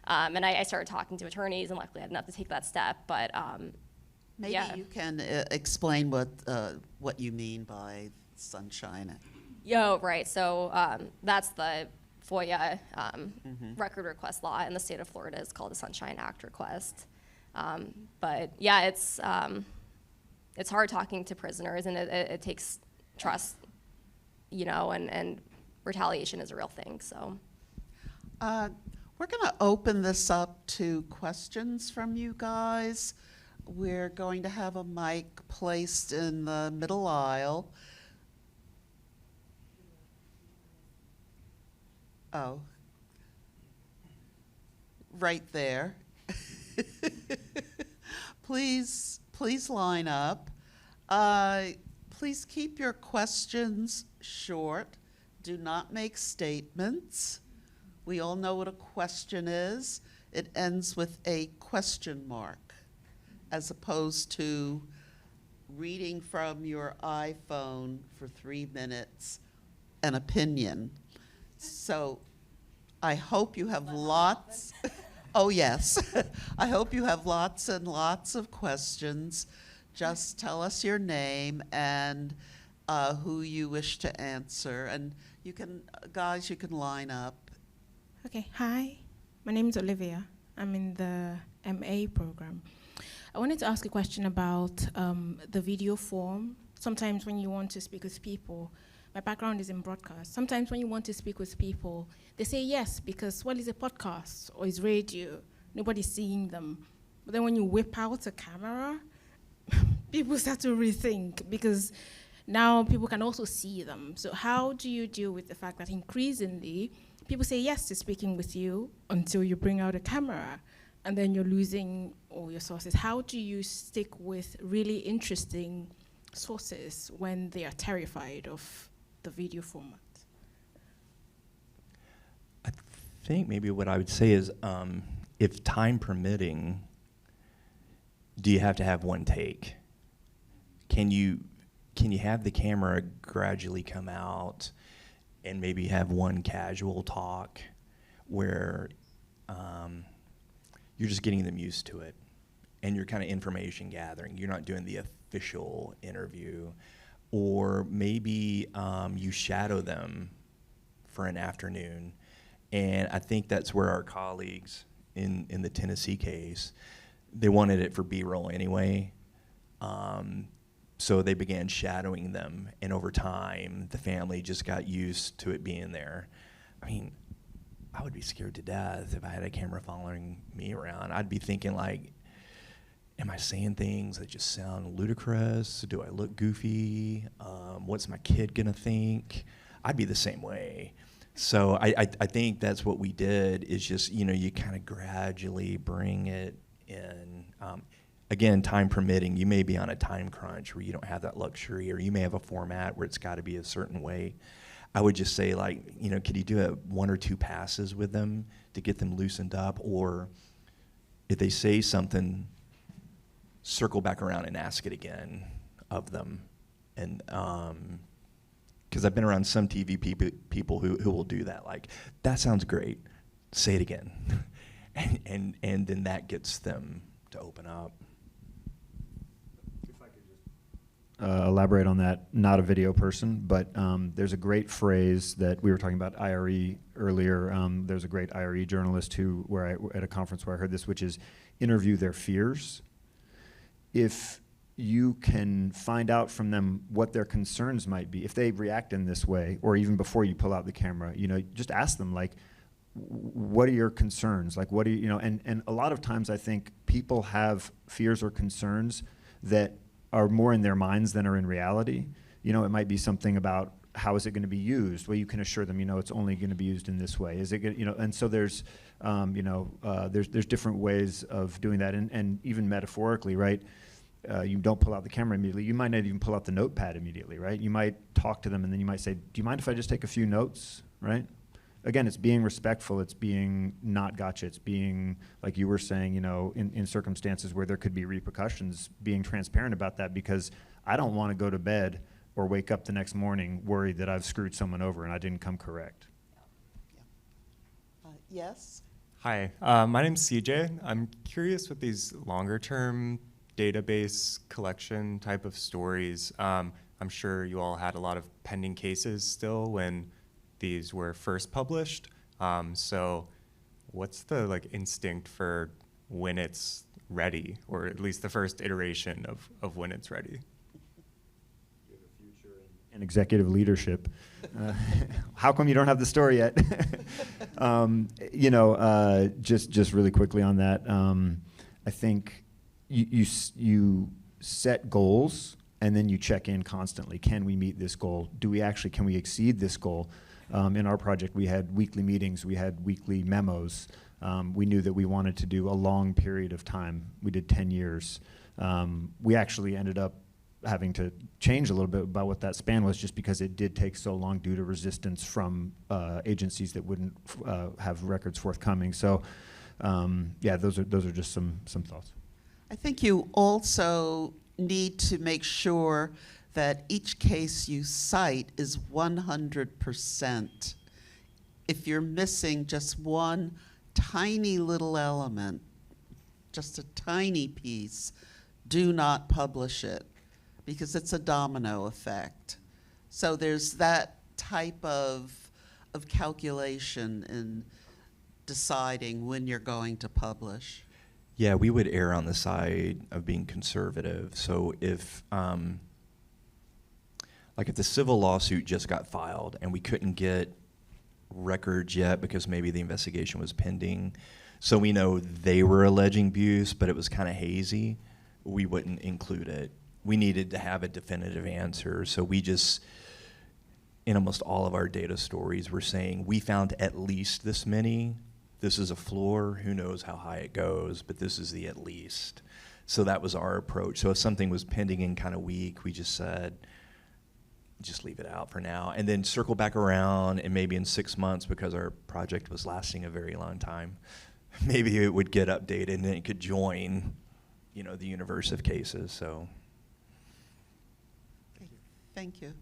And I started talking to attorneys, and luckily I didn't have to take that step. But maybe you can explain what you mean by Sunshine. Right. So that's the FOIA record request law in the state of Florida. Is called a Sunshine Act request. But yeah, it's hard talking to prisoners, and it takes trust. And retaliation is a real thing, so. We're We're going to open this up to questions from you guys. We're going to have a mic placed in the middle aisle. Oh, right there. Please line up. Please keep your questions short. Do not make statements. We all know what a question is. It ends with a question mark, as opposed to reading from your iPhone for 3 minutes an opinion. So I hope you have lots. Oh, yes. I hope you have lots and lots of questions. Just tell us your name and who you wish to answer. And you can, guys, you can line up. Okay, hi. My name is Olivia. I'm in the MA program. I wanted to ask a question about the video form. Sometimes when you want to speak with people, my background is in broadcast. Sometimes when you want to speak with people, they say yes, because what is a podcast or is radio? Nobody's seeing them. But then when you whip out a camera, people start to rethink, because now people can also see them. So how do you deal with the fact that increasingly people say yes to speaking with you until you bring out a camera, and then you're losing all your sources? How do you stick with really interesting sources when they are terrified of the video format? I think maybe what I would say is, if time permitting, do you have to have one take? Can you have the camera gradually come out and maybe have one casual talk where you're just getting them used to it and you're kind of information gathering? You're not doing the official interview. Or maybe you shadow them for an afternoon. And I think that's where our colleagues in the Tennessee case, they wanted it for B-roll anyway. So they began shadowing them, and over time, the family just got used to it being there. I mean, I would be scared to death if I had a camera following me around. I'd be thinking, like, am I saying things that just sound ludicrous? Do I look goofy? What's my kid gonna think? I'd be the same way. So I think that's what we did, is just, you kind of gradually bring it in. Again, time permitting, you may be on a time crunch where you don't have that luxury, or you may have a format where it's got to be a certain way. I would just say, like, could you do 1 or 2 passes with them to get them loosened up? Or if they say something, circle back around and ask it again of them. And because I've been around some TV people who will do that. Like, that sounds great, say it again. and then that gets them to open up. Elaborate on that. Not a video person, but there's a great phrase that we were talking about IRE earlier. There's a great IRE journalist at a conference where I heard this, which is interview their fears. If you can find out from them what their concerns might be, if they react in this way, or even before you pull out the camera, just ask them, like, what are your concerns? Like, what do you, and a lot of times I think people have fears or concerns that are more in their minds than are in reality. It might be something about, how is it going to be used? Well, you can assure them, it's only going to be used in this way. Is it, and so there's different ways of doing that, and even metaphorically, right? You don't pull out the camera immediately. You might not even pull out the notepad immediately, right? You might talk to them, and then you might say, do you mind if I just take a few notes, right? Again, it's being respectful. It's being not gotcha. It's being, like you were saying, in circumstances where there could be repercussions, being transparent about that, because I don't want to go to bed or wake up the next morning worried that I've screwed someone over and I didn't come correct. Yes? Hi, my name's CJ. I'm curious with these longer-term database collection type of stories. I'm sure you all had a lot of pending cases still when these were first published. So what's the instinct for when it's ready, or at least the first iteration of when it's ready? and executive leadership. How come you don't have the story yet? Just really quickly on that, I think you set goals and then you check in constantly. Can we meet this goal? Can we exceed this goal? In our project, we had weekly meetings, we had weekly memos. We knew that we wanted to do a long period of time. We did 10 years. We actually ended up having to change a little bit about what that span was, just because it did take so long due to resistance from agencies that wouldn't have records forthcoming. So those are just some thoughts. I think you also need to make sure that each case you cite is 100%. If you're missing just one tiny little element, just a tiny piece, do not publish it, because it's a domino effect. So there's that type of calculation in deciding when you're going to publish. Yeah, we would err on the side of being conservative. So if if the civil lawsuit just got filed and we couldn't get records yet because maybe the investigation was pending, so we know they were alleging abuse, but it was kind of hazy, we wouldn't include it. We needed to have a definitive answer, so we just, in almost all of our data stories, we're saying we found at least this many. This is a floor, who knows how high it goes, but this is the at least. So that was our approach. So if something was pending and kind of weak, we just said, just leave it out for now, and then circle back around, and maybe in 6 months, because our project was lasting a very long time, maybe it would get updated and then it could join, the universe of cases. So. Thank you.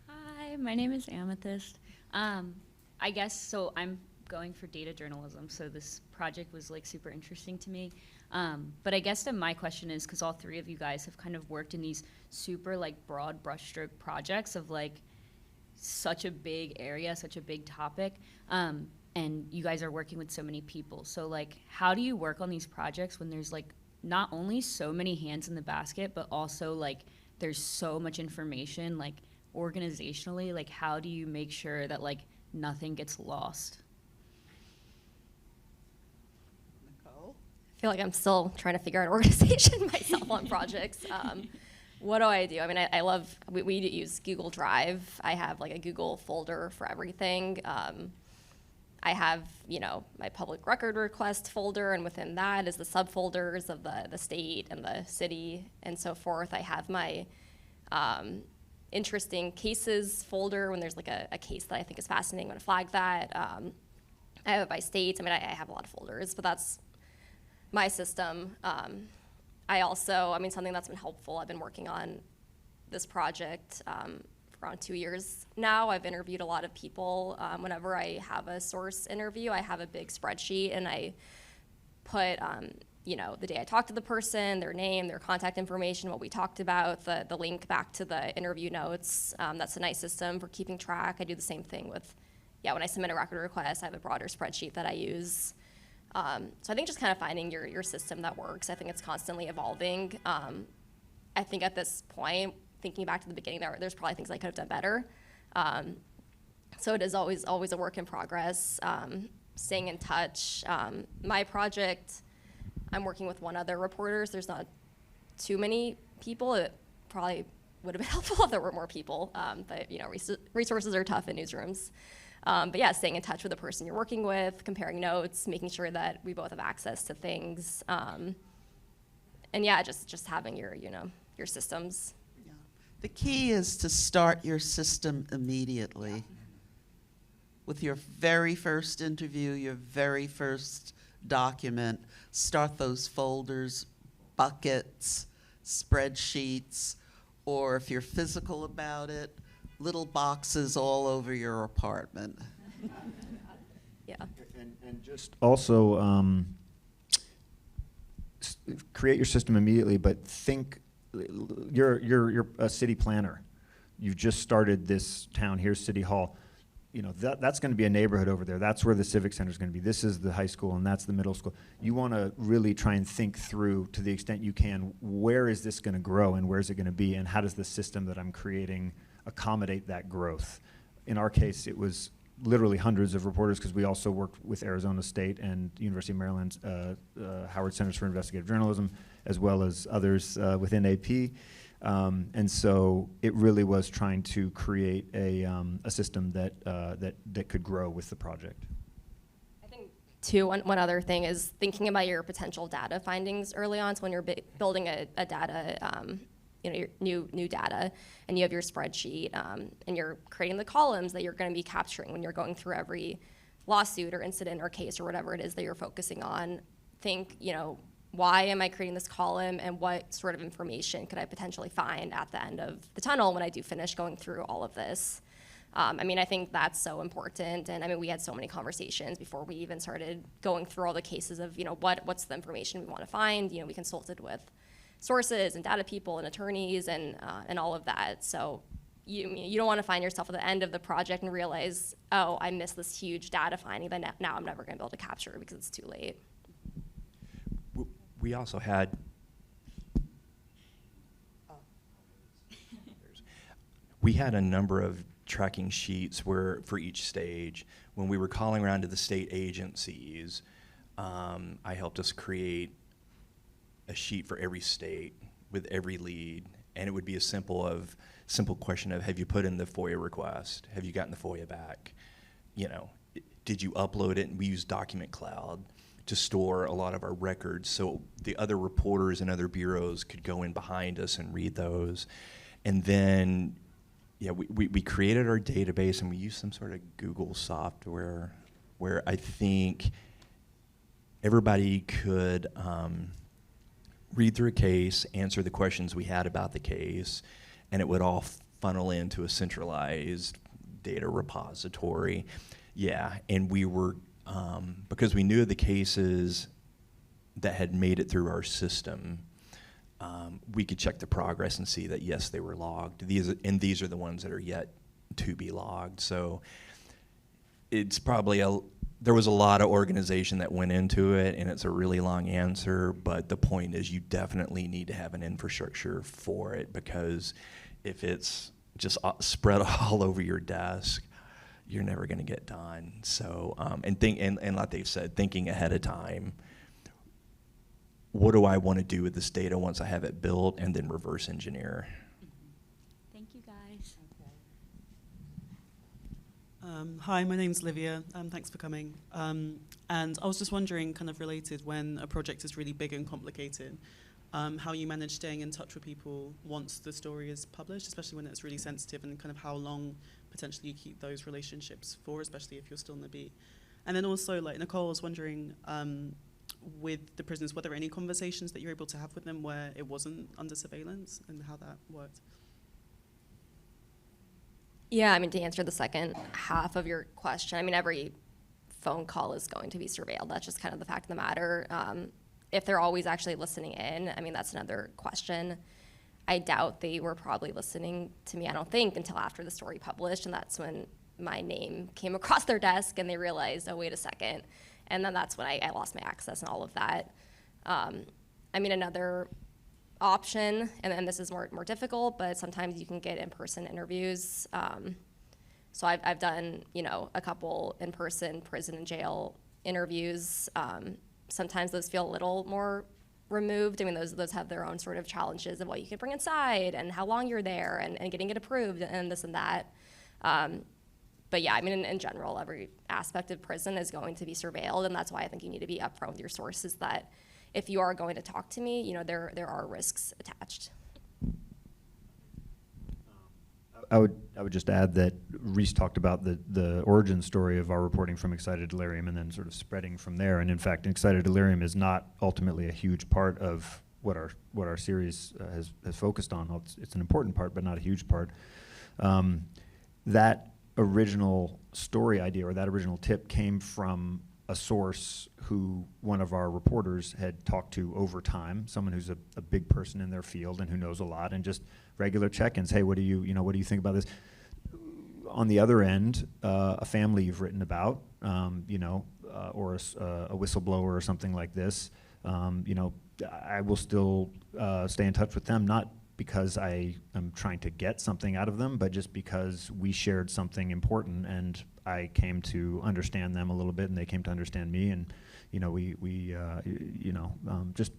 Hi, my name is Amethyst. I guess, so I'm going for data journalism, so this project was super interesting to me. But I guess that my question is, because all three of you guys have kind of worked in these super broad brushstroke projects of such a big area, such a big topic, and you guys are working with so many people. So how do you work on these projects when there's not only so many hands in the basket, but also there's so much information, organizationally, how do you make sure that nothing gets lost? I feel like I'm still trying to figure out organization myself on projects. What do I do? I mean, I love, we use Google Drive. I have a Google folder for everything. I have, my public record request folder, and within that is the subfolders of the state and the city and so forth. I have my interesting cases folder. When there's a case that I think is fascinating, I'm gonna flag that. I have it by state. I mean, I have a lot of folders, but that's my system. I also, something that's been helpful, I've been working on this project for around 2 years now. I've interviewed a lot of people. Whenever I have a source interview, I have a big spreadsheet, and I put, the day I talked to the person, their name, their contact information, what we talked about, the link back to the interview notes. That's a nice system for keeping track. I do the same thing with, when I submit a record request, I have a broader spreadsheet that I use. So I think just kind of finding your system that works. I think it's constantly evolving. I think at this point, thinking back to the beginning, there's probably things I could have done better. So it is always a work in progress. Staying in touch. My project, I'm working with one other reporter, so there's not too many people. It probably would have been helpful if there were more people, but resources are tough in newsrooms. But yeah, staying in touch with the person you're working with, comparing notes, making sure that we both have access to things. And yeah, just having your systems. Yeah. The key is to start your system immediately. With your very first interview, your very first document, start those folders, buckets, spreadsheets, or if you're physical about it, little boxes all over your apartment. Yeah. And just also create your system immediately, but think, you're a city planner. You've just started this town, here's City Hall. that's going to be a neighborhood over there. That's where the civic center is going to be. This is the high school, and that's the middle school. You want to really try and think through, to the extent you can, where is this going to grow and where is it going to be, and how does the system that I'm creating accommodate that growth? In our case, it was literally hundreds of reporters, because we also worked with Arizona State and University of Maryland's Howard Centers for Investigative Journalism, as well as others within AP. And so it really was trying to create a system that could grow with the project. I think, too, one other thing is thinking about your potential data findings early on. So when you're building a data, your new data, and you have your spreadsheet, and you're creating the columns that you're going to be capturing when you're going through every lawsuit or incident or case or whatever it is that you're focusing on. Think, why am I creating this column, and what sort of information could I potentially find at the end of the tunnel when I do finish going through all of this? I think that's so important, and we had so many conversations before we even started going through all the cases of, what's the information we want to find. We consulted with sources and data people and attorneys and all of that. So you don't want to find yourself at the end of the project and realize, oh, I missed this huge data finding that now I'm never going to be able to capture because it's too late. We also had a number of tracking sheets where, for each stage, when we were calling around to the state agencies, I helped us create a sheet for every state with every lead, and it would be a simple question of, have you put in the FOIA request? Have you gotten the FOIA back? Did you upload it? And we use Document Cloud to store a lot of our records, so the other reporters and other bureaus could go in behind us and read those. And then, we created our database, and we used some sort of Google software where I think everybody could read through a case, answer the questions we had about the case, and it would all funnel into a centralized data repository. And we were, because we knew the cases that had made it through our system, we could check the progress and see that, yes, they were logged. These are the ones that are yet to be logged. So it's probably there was a lot of organization that went into it, and it's a really long answer, but the point is you definitely need to have an infrastructure for it, because if it's just spread all over your desk, you're never going to get done. So, and like they said, thinking ahead of time, what do I want to do with this data once I have it built, and then reverse engineer. Thank you, guys. Hi, my name's Livia. Thanks for coming. And I was just wondering, kind of related, when a project is really big and complicated, how you manage staying in touch with people once the story is published, especially when it's really sensitive, and kind of how long potentially you keep those relationships for, especially if you're still in the beat. And then also, like Nicole, I was wondering, with the prisoners, were there any conversations that you're able to have with them where it wasn't under surveillance, and how that worked? Yeah, to answer the second half of your question, every phone call is going to be surveilled. That's just kind of the fact of the matter. If they're always actually listening in, that's another question. I doubt they were probably listening to me, I don't think, until after the story published, and that's when my name came across their desk and they realized, oh, wait a second. And then that's when I lost my access and all of that. Another option, and this is more difficult, but sometimes you can get in-person interviews. So I've done, a couple in-person prison and jail interviews. Sometimes those feel a little more removed. Those have their own sort of challenges of what you can bring inside and how long you're there and getting it approved and this and that. But yeah, in general, every aspect of prison is going to be surveilled, and that's why I think you need to be upfront with your sources that if you are going to talk to me, there are risks attached. I would just add that Reese talked about the origin story of our reporting from Excited Delirium and then sort of spreading from there. And in fact, Excited Delirium is not ultimately a huge part of what our series has focused on. It's an important part, but not a huge part. That original story idea, or that original tip, came from a source who one of our reporters had talked to over time, someone who's a big person in their field and who knows a lot, and just regular check-ins. Hey, what do you think about this? on the other end, a family you've written about, or a whistleblower or something like this, I will still stay in touch with them, not because I am trying to get something out of them, but just because we shared something important, and I came to understand them a little bit, and they came to understand me, and just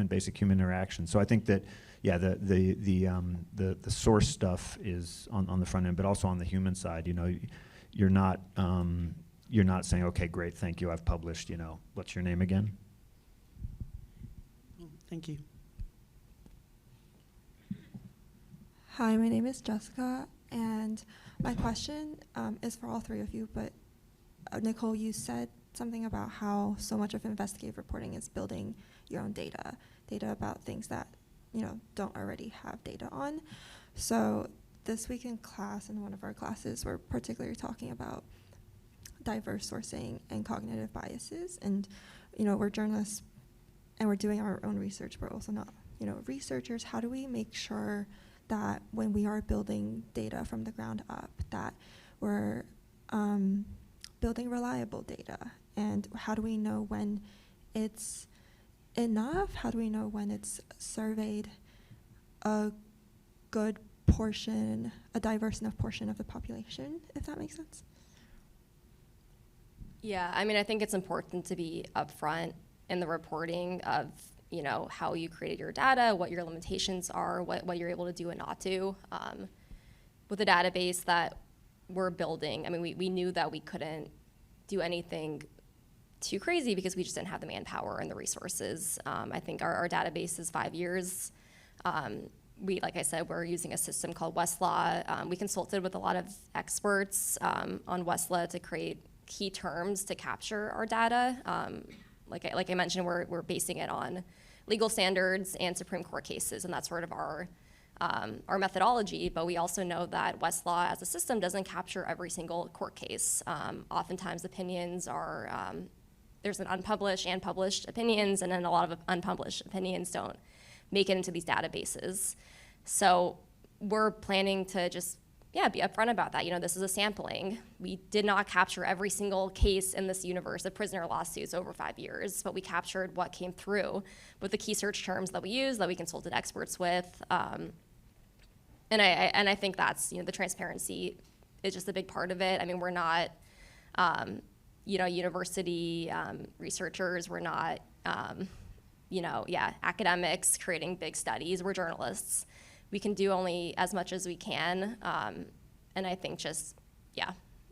basic human interaction. So I think that, yeah, the source stuff is on the front end, but also on the human side. You're not saying, okay, great, thank you, I've published. What's your name again? Thank you. Hi, my name is Jessica, and my question is for all three of you, but Nicole, you said something about how so much of investigative reporting is building your own data about things that don't already have data on. So this week in class, in one of our classes, we're particularly talking about diverse sourcing and cognitive biases, and we're journalists and we're doing our own research, but we're also not researchers. How do we make sure that when we are building data from the ground up, that we're building reliable data? And how do we know when it's enough? How do we know when it's surveyed a good portion, a diverse enough portion of the population, if that makes sense? Yeah, I think it's important to be upfront in the reporting of how you created your data, what your limitations are, what you're able to do and not do. With the database that we're building, we knew that we couldn't do anything too crazy because we just didn't have the manpower and the resources. I think our database is 5 years. Like I said, we're using a system called Westlaw. We consulted with a lot of experts on Westlaw to create key terms to capture our data. Like I mentioned, we're basing it on legal standards and Supreme Court cases, and that's sort of our methodology. But we also know that Westlaw as a system doesn't capture every single court case. Oftentimes opinions are, there's an unpublished and published opinions, and then a lot of unpublished opinions don't make it into these databases. So we're planning to just be upfront about that. This is a sampling. We did not capture every single case in this universe of prisoner lawsuits over 5 years, but we captured what came through with the key search terms that we used, that we consulted experts with. And I think that's, the transparency is just a big part of it. We're not, university researchers. We're not, academics creating big studies. We're journalists. We can do only as much as we can, and I think just,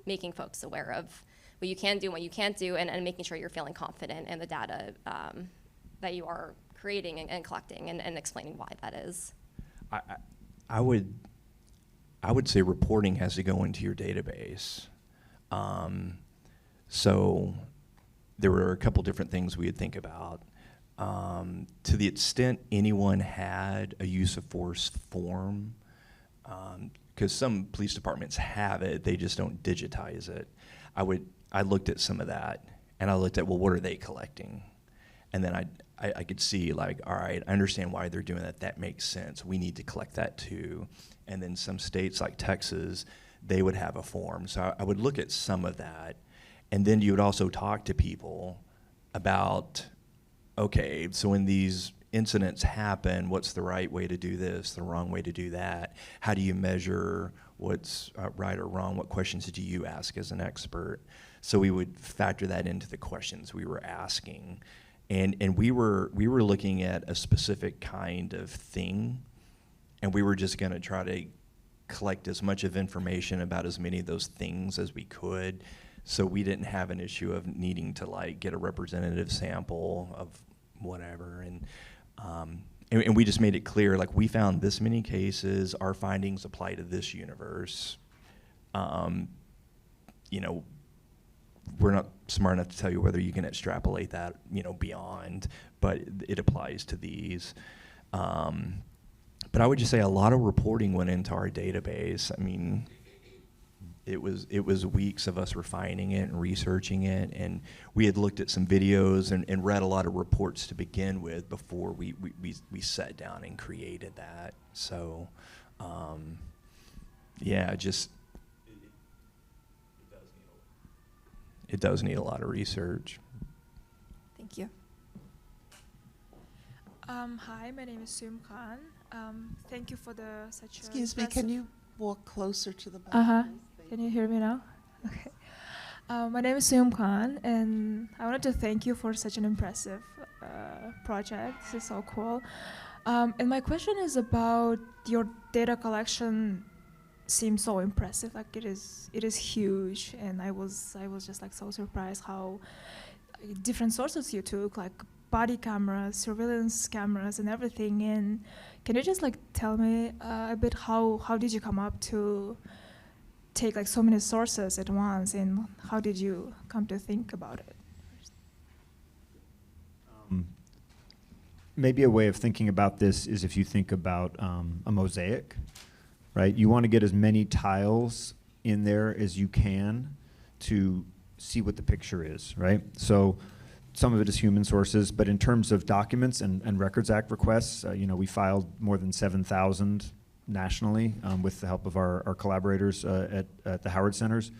making folks aware of what you can do and what you can't do, and making sure you're feeling confident in the data that you are creating and collecting, and explaining why that is. I would say reporting has to go into your database. So there were a couple different things we would think about. To the extent anyone had a use of force form, because some police departments have it, they just don't digitize it. I looked at some of that, and I looked at, well, what are they collecting? And then I could see, like, all right, I understand why they're doing that. That makes sense. We need to collect that too. And then some states like Texas, they would have a form. So I would look at some of that, and then you would also talk to people about, okay, so when these incidents happen, what's the right way to do this, the wrong way to do that? How do you measure what's right or wrong? What questions do you ask as an expert? So we would factor that into the questions we were asking. And we were looking at a specific kind of thing, and we were just gonna try to collect as much of information about as many of those things as we could, so we didn't have an issue of needing to like get a representative sample of whatever. And we just made it clear, like, we found this many cases, our findings apply to this universe. We're not smart enough to tell you whether you can extrapolate that, beyond, but it applies to these. But I would just say a lot of reporting went into our database. It was weeks of us refining it and researching it, and we had looked at some videos and read a lot of reports to begin with before we sat down and created that. So, it does need a lot of research. Thank you. Hi, my name is Sum Khan. Thank you for such. Excuse me, can you walk closer to the mic? Can you hear me now? Okay. My name is Sum Khan, and I wanted to thank you for such an impressive project. This is so cool. And my question is about your data collection. Seems so impressive. Like it is huge, and I was just like so surprised how different sources you took, like body cameras, surveillance cameras, and everything. And can you just like tell me a bit how did you come up to take like so many sources at once, and how did you come to think about it? Maybe a way of thinking about this is if you think about a mosaic, right? You want to get as many tiles in there as you can to see what the picture is, right? So some of it is human sources, but in terms of documents and Records Act requests, we filed more than 7,000 nationally with the help of our collaborators at the Howard Centers.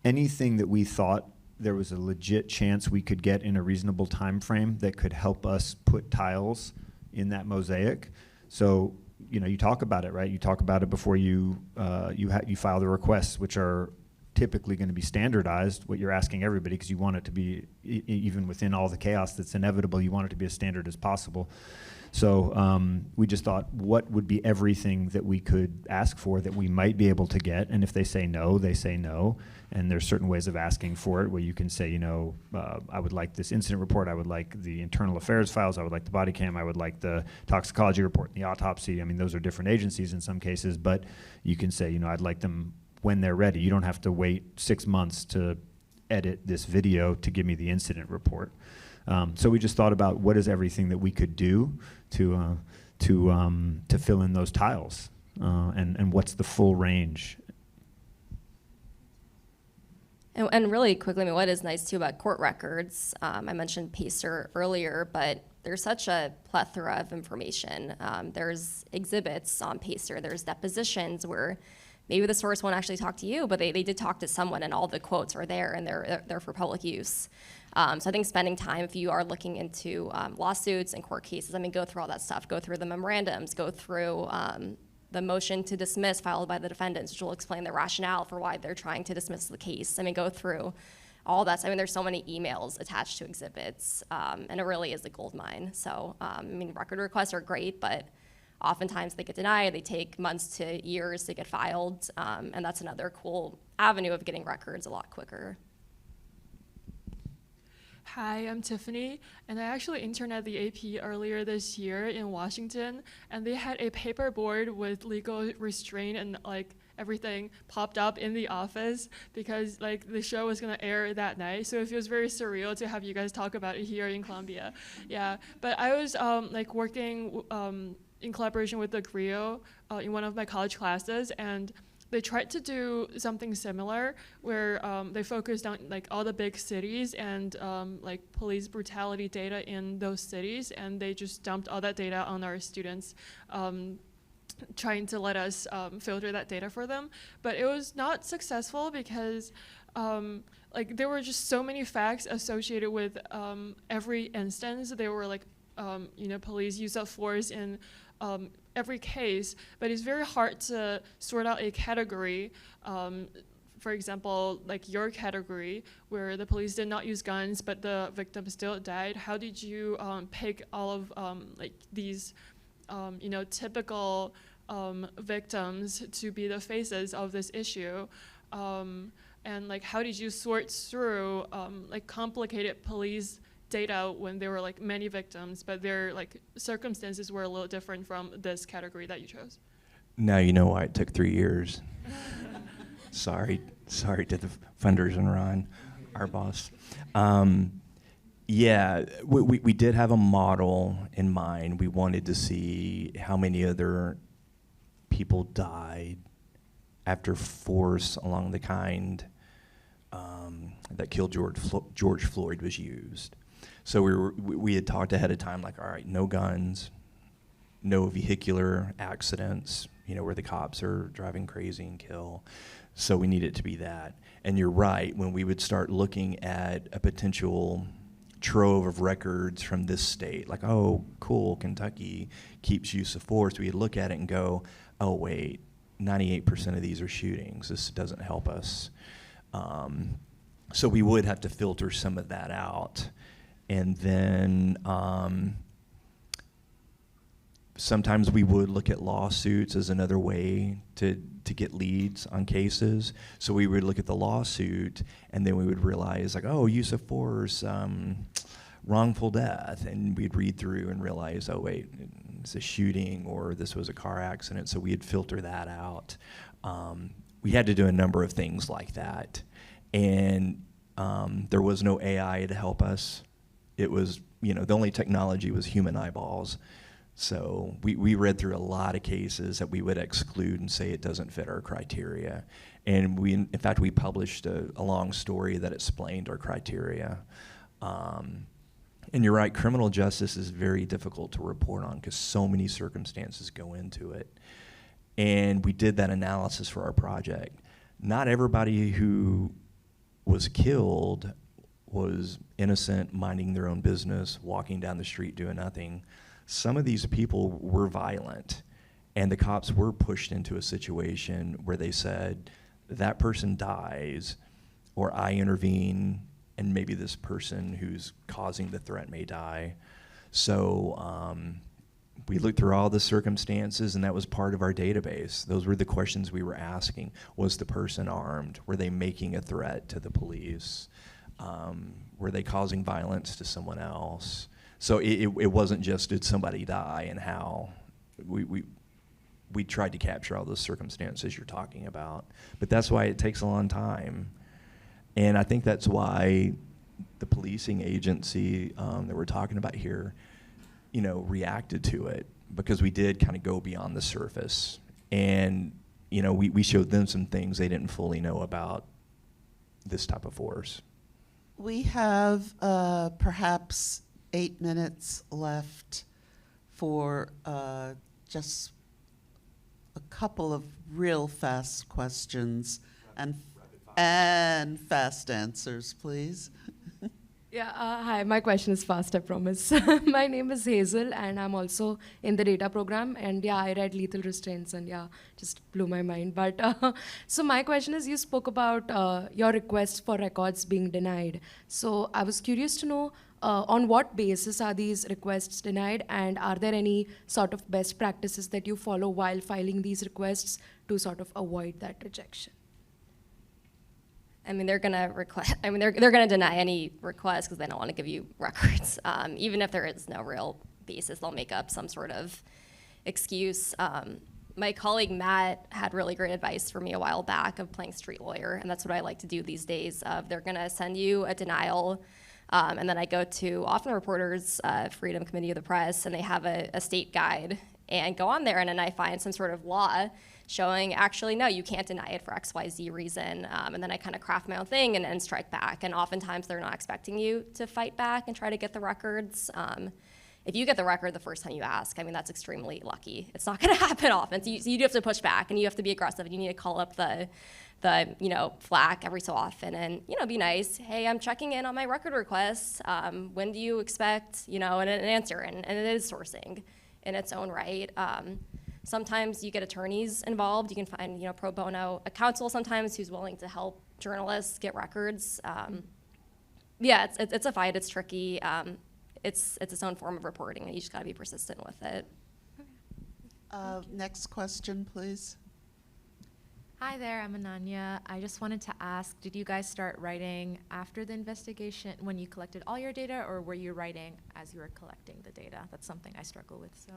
Anything that we thought there was a legit chance we could get in a reasonable time frame that could help us put tiles in that mosaic. So, you talk about it, right? You talk about it before you file the requests, which are typically going to be standardized, what you're asking everybody, because you want it to be, even within all the chaos that's inevitable, you want it to be as standard as possible. So we just thought, what would be everything that we could ask for that we might be able to get? And if they say no, they say no. And there's certain ways of asking for it where you can say, I would like this incident report, I would like the internal affairs files, I would like the body cam, I would like the toxicology report, the autopsy. I mean, those are different agencies in some cases, but you can say, I'd like them when they're ready. You don't have to wait 6 months to edit this video to give me the incident report. So we just thought about what is everything that we could do to fill in those tiles, and what's the full range. And really quickly, what is nice too about court records, I mentioned PACER earlier, but there's such a plethora of information. There's exhibits on PACER, there's depositions where maybe the source won't actually talk to you, but they did talk to someone, and all the quotes are there, and they're for public use. So I think spending time, if you are looking into lawsuits and court cases, go through all that stuff, go through the memorandums, go through the motion to dismiss filed by the defendants, which will explain the rationale for why they're trying to dismiss the case. Go through all that. There's so many emails attached to exhibits, and it really is a gold mine. So, record requests are great, but oftentimes they get denied. They take months to years to get filed, and that's another cool avenue of getting records a lot quicker. Hi, I'm Tiffany, and I actually interned at the AP earlier this year in Washington, and they had a paper board with legal restraint and everything popped up in the office because the show was gonna air that night, so it feels very surreal to have you guys talk about it here in Columbia. Yeah, but I was working in collaboration with the GRIO in one of my college classes, and they tried to do something similar where they focused on all the big cities and police brutality data in those cities, and they just dumped all that data on our students, trying to let us filter that data for them. But it was not successful because there were just so many facts associated with every instance. There were police use of force in every case, but it's very hard to sort out a category. For example, your category where the police did not use guns, but the victim still died. How did you pick all of these, typical victims to be the faces of this issue? And how did you sort through complicated police data when there were many victims, but their circumstances were a little different from this category that you chose? Now you know why it took 3 years. Sorry to the funders and Ron, our boss. Yeah, we did have a model in mind. We wanted to see how many other people died after force along the kind that killed George Floyd was used. So we had talked ahead of time, all right, no guns, no vehicular accidents, where the cops are driving crazy and kill. So we need it to be that. And you're right, when we would start looking at a potential trove of records from this state, like, oh, cool, Kentucky keeps use of force, we'd look at it and go, oh, wait, 98% of these are shootings. This doesn't help us. So we would have to filter some of that out. And then sometimes we would look at lawsuits as another way to get leads on cases. So we would look at the lawsuit, and then we would realize, like, oh, use of force, wrongful death, and we'd read through and realize, oh, wait, it's a shooting, or this was a car accident, so we'd filter that out. We had to do a number of things like that, and there was no AI to help us. It was, the only technology was human eyeballs. So we read through a lot of cases that we would exclude and say it doesn't fit our criteria. And in fact, we published a long story that explained our criteria. And you're right, criminal justice is very difficult to report on because so many circumstances go into it. And we did that analysis for our project. Not everybody who was killed was innocent, minding their own business, walking down the street doing nothing. Some of these people were violent, and the cops were pushed into a situation where they said, that person dies, or I intervene, and maybe this person who's causing the threat may die. So we looked through all the circumstances, and that was part of our database. Those were the questions we were asking. Was the person armed? Were they making a threat to the police? Were they causing violence to someone else? So it wasn't just did somebody die and how. We tried to capture all those circumstances you're talking about. But that's why it takes a long time. And I think that's why the policing agency that we're talking about here, reacted to it, because we did kind of go beyond the surface. And, we showed them some things they didn't fully know about this type of force. We have perhaps 8 minutes left for just a couple of real fast questions and fast answers, please. Yeah, hi, my question is fast, I promise. My name is Hazel, and I'm also in the data program, and yeah, I read Lethal Restraints, and yeah, just blew my mind. But so my question is, you spoke about your requests for records being denied. So I was curious to know, on what basis are these requests denied, and are there any sort of best practices that you follow while filing these requests to sort of avoid that rejection? I mean, they're gonna deny any request because they don't want to give you records. Even if there is no real basis, they'll make up some sort of excuse. My colleague Matt had really great advice for me a while back of playing street lawyer, and that's what I like to do these days. They're gonna send you a denial, and then I go to often Reporters Freedom Committee of the Press, and they have a state guide, and go on there, and then I find some sort of law showing, actually, no, you can't deny it for XYZ reason. And then I kind of craft my own thing and strike back. And oftentimes they're not expecting you to fight back and try to get the records. If you get the record the first time you ask, I mean, that's extremely lucky. It's not gonna happen often. So you do have to push back, and you have to be aggressive, and you need to call up the FLAC every so often and, be nice. Hey, I'm checking in on my record requests. When do you expect, an answer? And it is sourcing in its own right. Sometimes you get attorneys involved. You can find, pro bono a counsel sometimes who's willing to help journalists get records. Yeah, it's a fight. It's tricky. It's its own form of reporting, and you just got to be persistent with it. Next question, please. Hi there, I'm Ananya. I just wanted to ask, did you guys start writing after the investigation when you collected all your data, or were you writing as you were collecting the data? That's something I struggle with, so.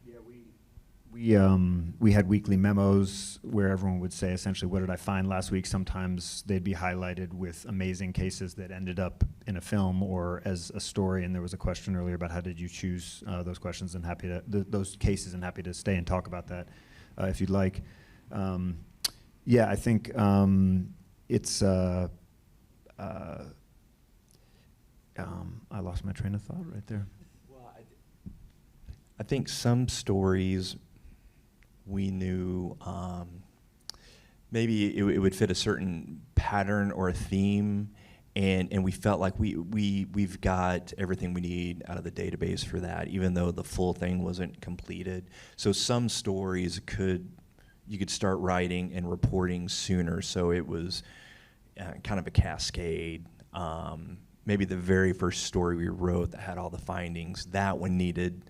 Yeah, we had weekly memos where everyone would say essentially, what did I find last week? Sometimes they'd be highlighted with amazing cases that ended up in a film or as a story. And there was a question earlier about how did you choose those questions, and those cases, and happy to stay and talk about that if you'd like. Yeah, I think it's. I lost my train of thought right there. I think some stories we knew maybe it would fit a certain pattern or a theme, and we felt like we've got everything we need out of the database for that, even though the full thing wasn't completed. So some stories you could start writing and reporting sooner, so it was kind of a cascade. Maybe the very first story we wrote that had all the findings, that one needed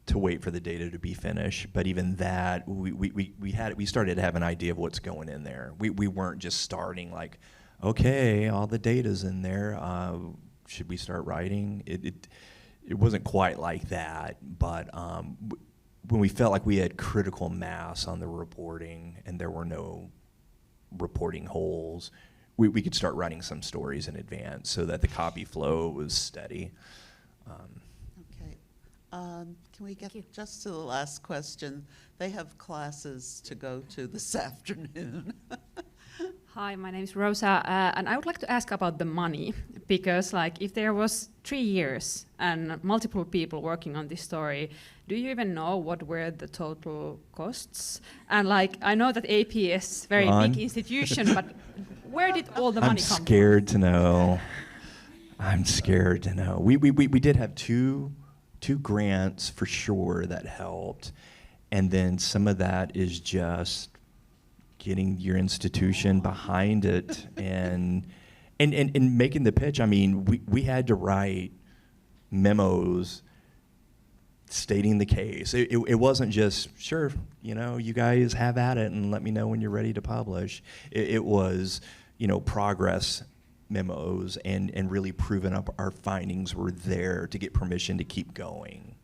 to wait for the data to be finished. But even that, we started to have an idea of what's going in there. We weren't just starting like, okay, all the data's in there. Should we start writing? It wasn't quite like that, but when we felt like we had critical mass on the reporting and there were no reporting holes, we could start writing some stories in advance so that the copy flow was steady. Okay. Can we get just to the last question? They have classes to go to this afternoon. Hi, my name is Rosa, and I would like to ask about the money, because like if there was 3 years and multiple people working on this story, do you even know what were the total costs? And like I know that AP is a very big institution, but where did all the money come from? I'm scared to know. I'm scared to know. We did have two grants for sure that helped, and then some of that is just getting your institution behind it and making the pitch. I mean, we had to write memos stating the case. It wasn't just, sure, you guys have at it and let me know when you're ready to publish. It was, progress memos and really proving up our findings were there to get permission to keep going.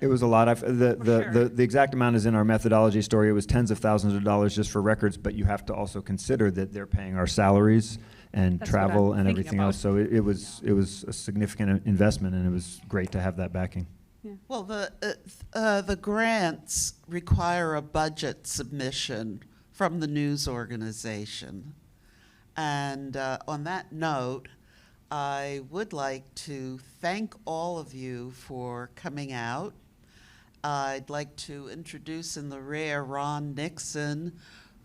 It was a lot. The exact amount is in our methodology story. It was tens of thousands of dollars just for records, but you have to also consider that they're paying our salaries and That's travel and thinking everything about. else. So it was a significant investment, and it was great to have that backing. Yeah. Well, the grants require a budget submission from the news organization. And on that note, I would like to thank all of you for coming out. I'd like to introduce in the rear Ron Nixon,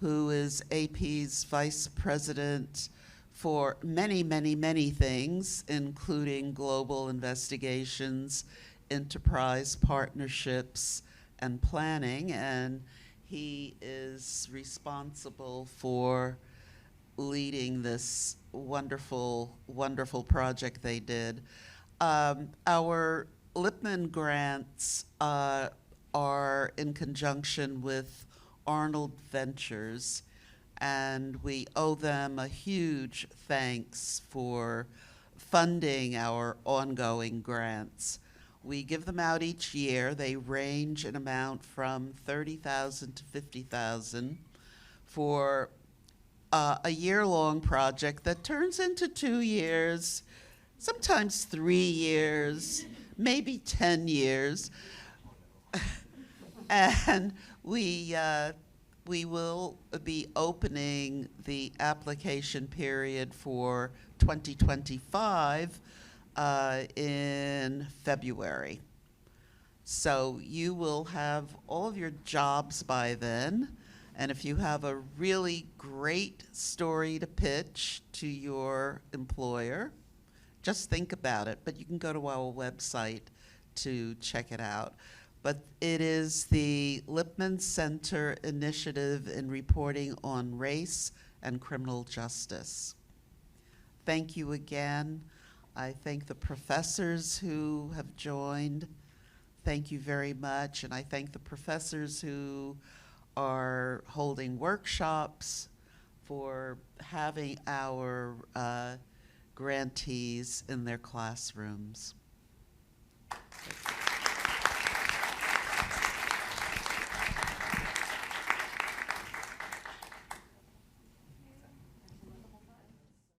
who is AP's vice president for many, many, many things, including global investigations, enterprise partnerships, and planning. And he is responsible for leading this wonderful, wonderful project they did. Our Lipman grants are in conjunction with Arnold Ventures, and we owe them a huge thanks for funding our ongoing grants. We give them out each year. They range in amount from $30,000 to $50,000 for a year-long project that turns into 2 years, sometimes 3 years, maybe 10 years. And we will be opening the application period for 2025 in February. So you will have all of your jobs by then. And if you have a really great story to pitch to your employer, just think about it. But you can go to our website to check it out. But it is the Lipman Center Initiative in Reporting on Race and Criminal Justice. Thank you again. I thank the professors who have joined. Thank you very much. And I thank the professors who are holding workshops, for having our grantees in their classrooms.